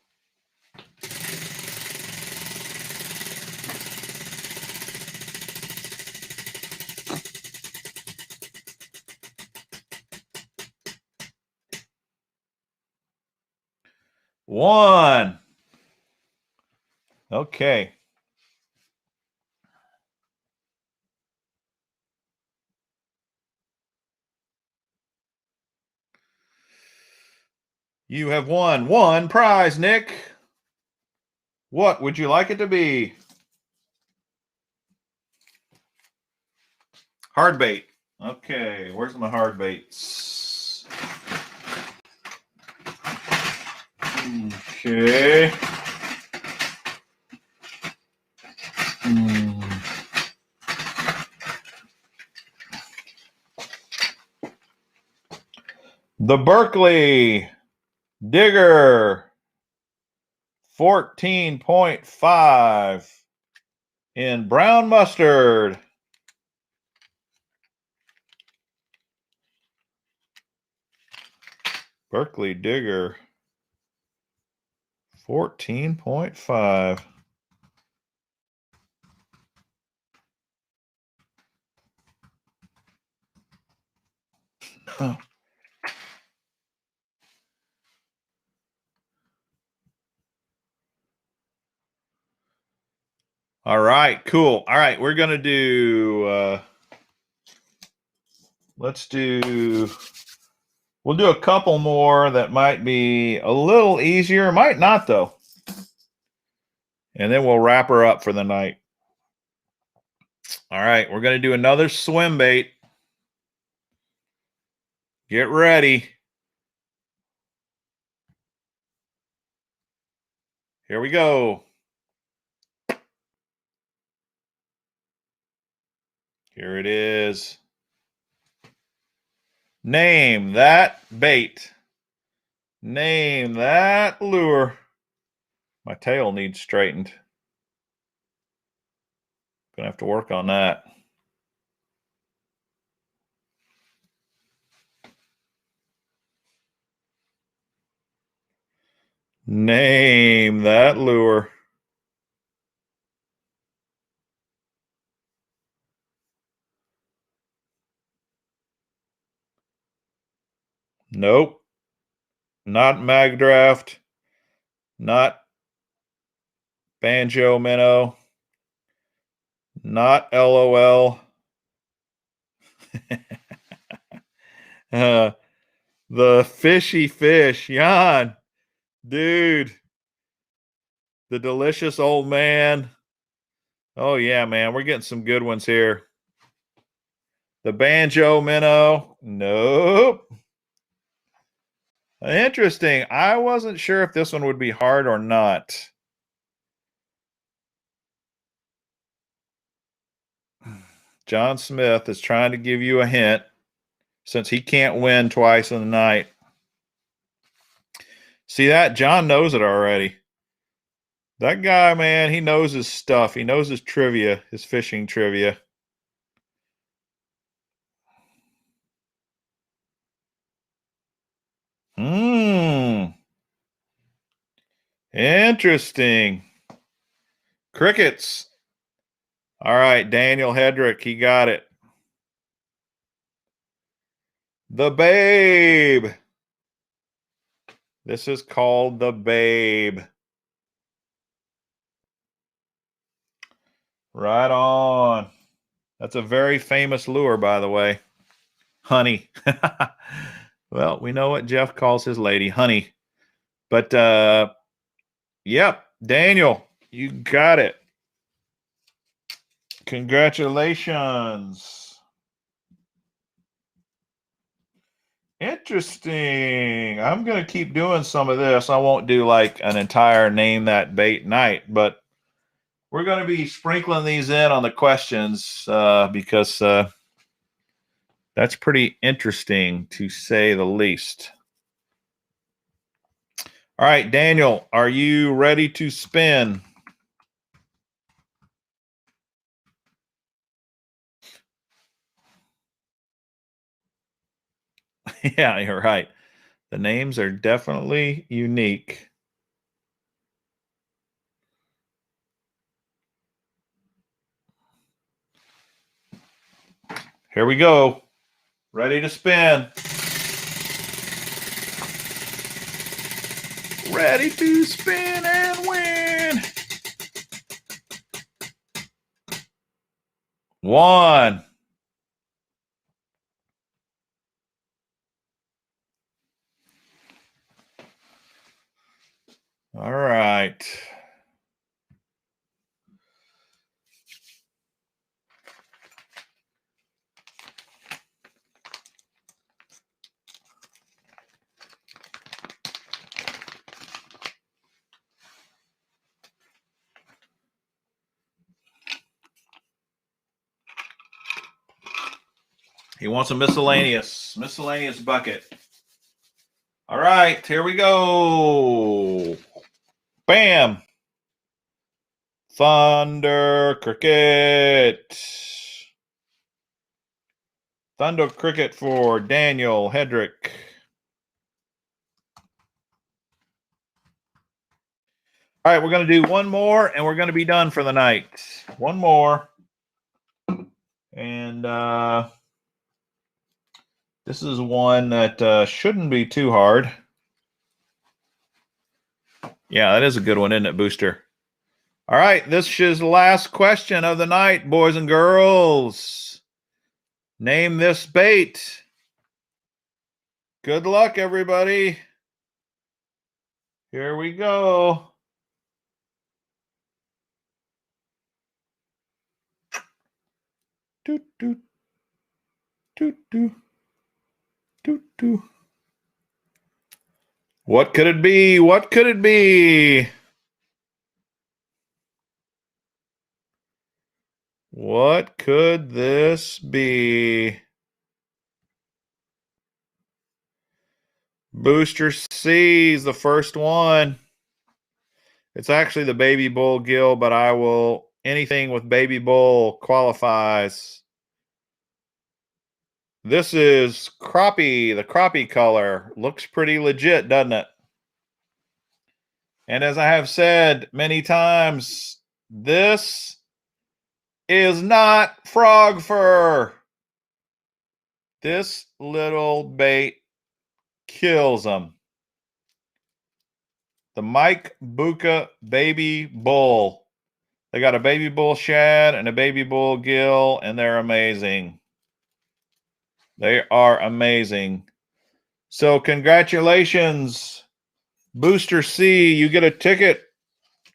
One. Okay. You have won one prize, Nick. What would you like it to be? Hard bait. Okay, where's my hard baits? Okay. The Berkeley Digger 14.5 in brown mustard. Berkeley Digger 14.5. Oh. All right, cool. All right, we're going to do, we'll do a couple more that might be a little easier. Might not, though. And then we'll wrap her up for the night. All right, we're going to do another swim bait. Get ready. Here we go. Here it is. Name that bait. Name that lure. My tail needs straightened. Gonna have to work on that. Name that lure. Nope. Not Magdraft. Not Banjo Minnow. Not LOL. The fishy fish. Jan. Dude. The delicious old man. Oh, yeah, man. We're getting some good ones here. The Banjo Minnow. Nope. Interesting. I wasn't sure if this one would be hard or not. John Smith is trying to give you a hint since he can't win twice in the night. See that? John knows it already. That guy, man, he knows his stuff. He knows his trivia, his fishing trivia. Interesting. Crickets. All right, Daniel Hedrick, he got it. The Babe. This is called the Babe. Right on. That's a very famous lure, by the way. Honey. Well, we know what Jeff calls his lady, honey. But, yep, Daniel, you got it. Congratulations. Interesting. I'm going to keep doing some of this. I won't do like an entire name that bait night, but we're going to be sprinkling these in on the questions because that's pretty interesting to say the least. All right, Daniel, are you ready to spin? Yeah, you're right. The names are definitely unique. Here we go. Ready to spin. Ready to spin and win. 1. All right. He wants a miscellaneous bucket. All right, here we go. Bam. Thunder Cricket. Thunder Cricket for Daniel Hedrick. All right, we're going to do one more, and we're going to be done for the night. One more. And this is one that shouldn't be too hard. Yeah, that is a good one, isn't it, Booster? All right, this is the last question of the night, boys and girls. Name this bait. Good luck, everybody. Here we go. Doot, doot. Doot, doot. Doot, doot. What could it be? What could it be? What could this be? Booster C is the first one. It's actually the baby bull gill, but anything with baby bull qualifies. This is crappie, the crappie color. Looks pretty legit, doesn't it? And as I have said many times, this is not frog fur. This little bait kills them. The Mike Buka baby bull. They got a baby bull shad and a baby bull gill, and they're amazing. They are amazing. So congratulations, Booster C. You get a ticket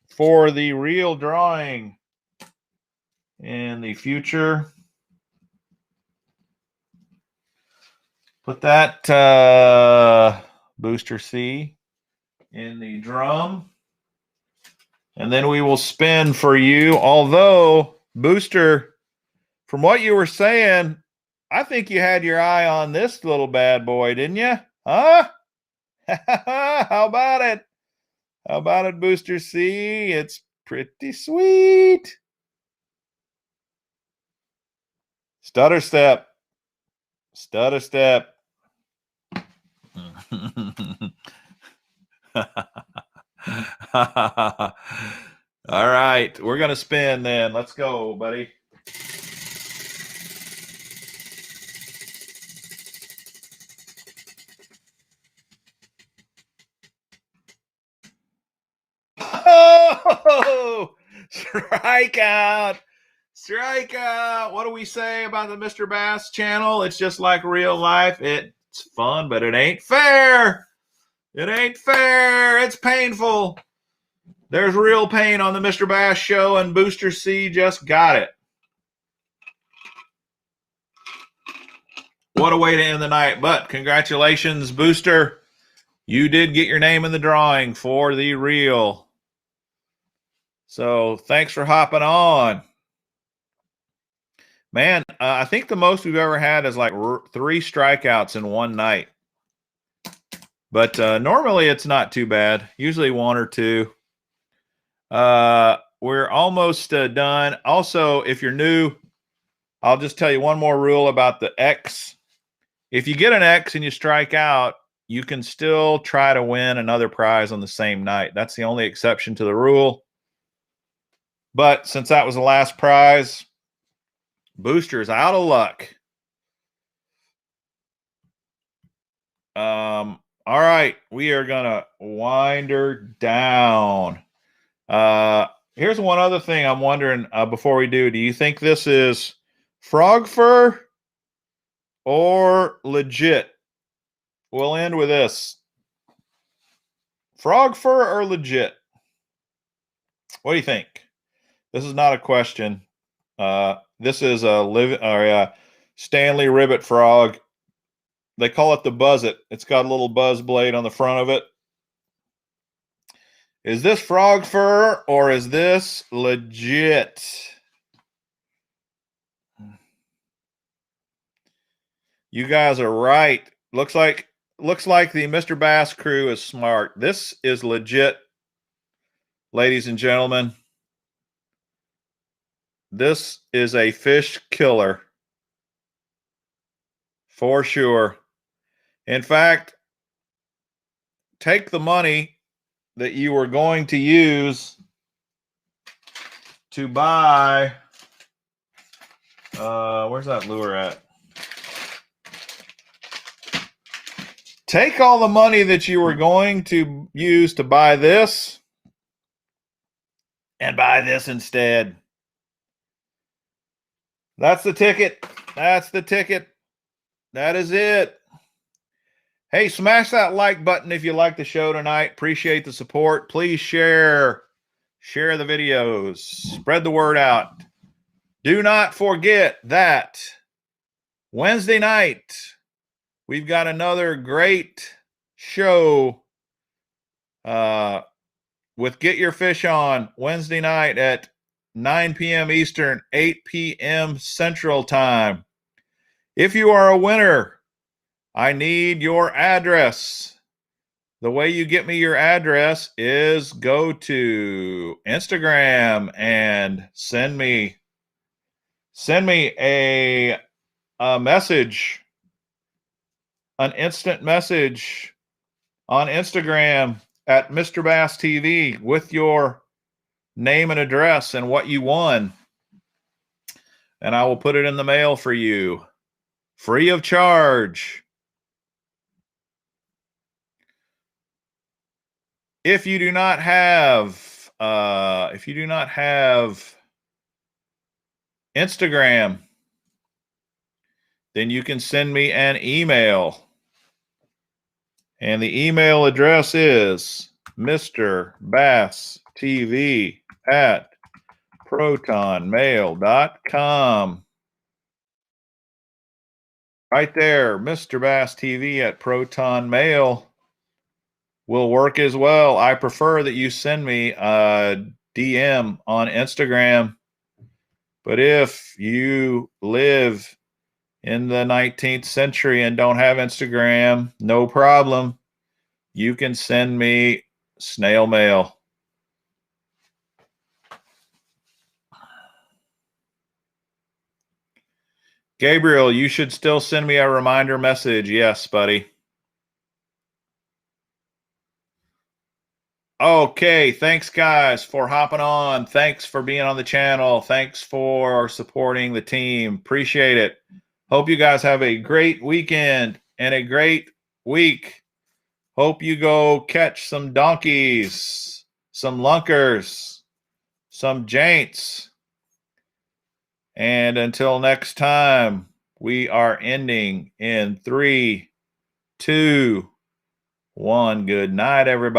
for the real drawing in the future. Put that Booster C in the drum. And then we will spin for you. Although, Booster, from what you were saying, I think you had your eye on this little bad boy, didn't you? Huh? How about it? How about it, Booster C? It's pretty sweet. Stutter step. Stutter step. All All right, we're going to spin then. Let's go, buddy. Oh, strikeout. Strikeout. What do we say about the Mr. Bass channel? It's just like real life. It's fun, but it ain't fair. It ain't fair. It's painful. There's real pain on the Mr. Bass show, and Booster C just got it. What a way to end the night. But congratulations, Booster. You did get your name in the drawing for the reel. So thanks for hopping on. Man, I think the most we've ever had is like 3 strikeouts in one night. But normally it's not too bad. Usually 1 or 2. We're almost done. Also, if you're new, I'll just tell you one more rule about the X. If you get an X and you strike out, you can still try to win another prize on the same night. That's the only exception to the rule. But since that was the last prize, Booster's out of luck. All right, we are going to wind her down. Here's one other thing I'm wondering before we do. Do you think this is frog fur or legit? We'll end with this. Frog fur or legit? What do you think? This is not a question. This is a Stanley ribbit frog. They call it the Buzzbait. It's got a little buzz blade on the front of it. Is this frog fur or is this legit? You guys are right. Looks like the Mr. Bass crew is smart. This is legit, ladies and gentlemen. This is a fish killer for sure. In fact, take the money that you were going to use to buy, where's that lure at? Take all the money that you were going to use to buy this and buy this instead. That's the ticket. That's the ticket. That is it. Hey, smash that like button if you like the show tonight. Appreciate the support. Please share the videos. Spread the word out. Do not forget that Wednesday night, we've got another great show with Get Your Fish On Wednesday night at 9 p.m. Eastern, 8 p.m. Central Time. If you are a winner, I need your address. The way you get me your address is go to Instagram and send me a message, an instant message on Instagram at Mr. Bass TV with your name and address and what you won. And I will put it in the mail for you, free of charge. If you do not have Instagram, then you can send me an email. And the email address is mrbasstv@protonmail.com. Right there, Mr. Bass TV at Proton Mail will work as well. I prefer that you send me a DM on Instagram. But if you live in the 19th century and don't have Instagram, no problem. You can send me snail mail. Gabriel, you should still send me a reminder message. Yes, buddy. Okay, thanks guys for hopping on. Thanks for being on the channel. Thanks for supporting the team. Appreciate it. Hope you guys have a great weekend and a great week. Hope you go catch some donkeys, some lunkers, some jaints. And until next time, we are ending in 3, 2, 1. Good night, everybody.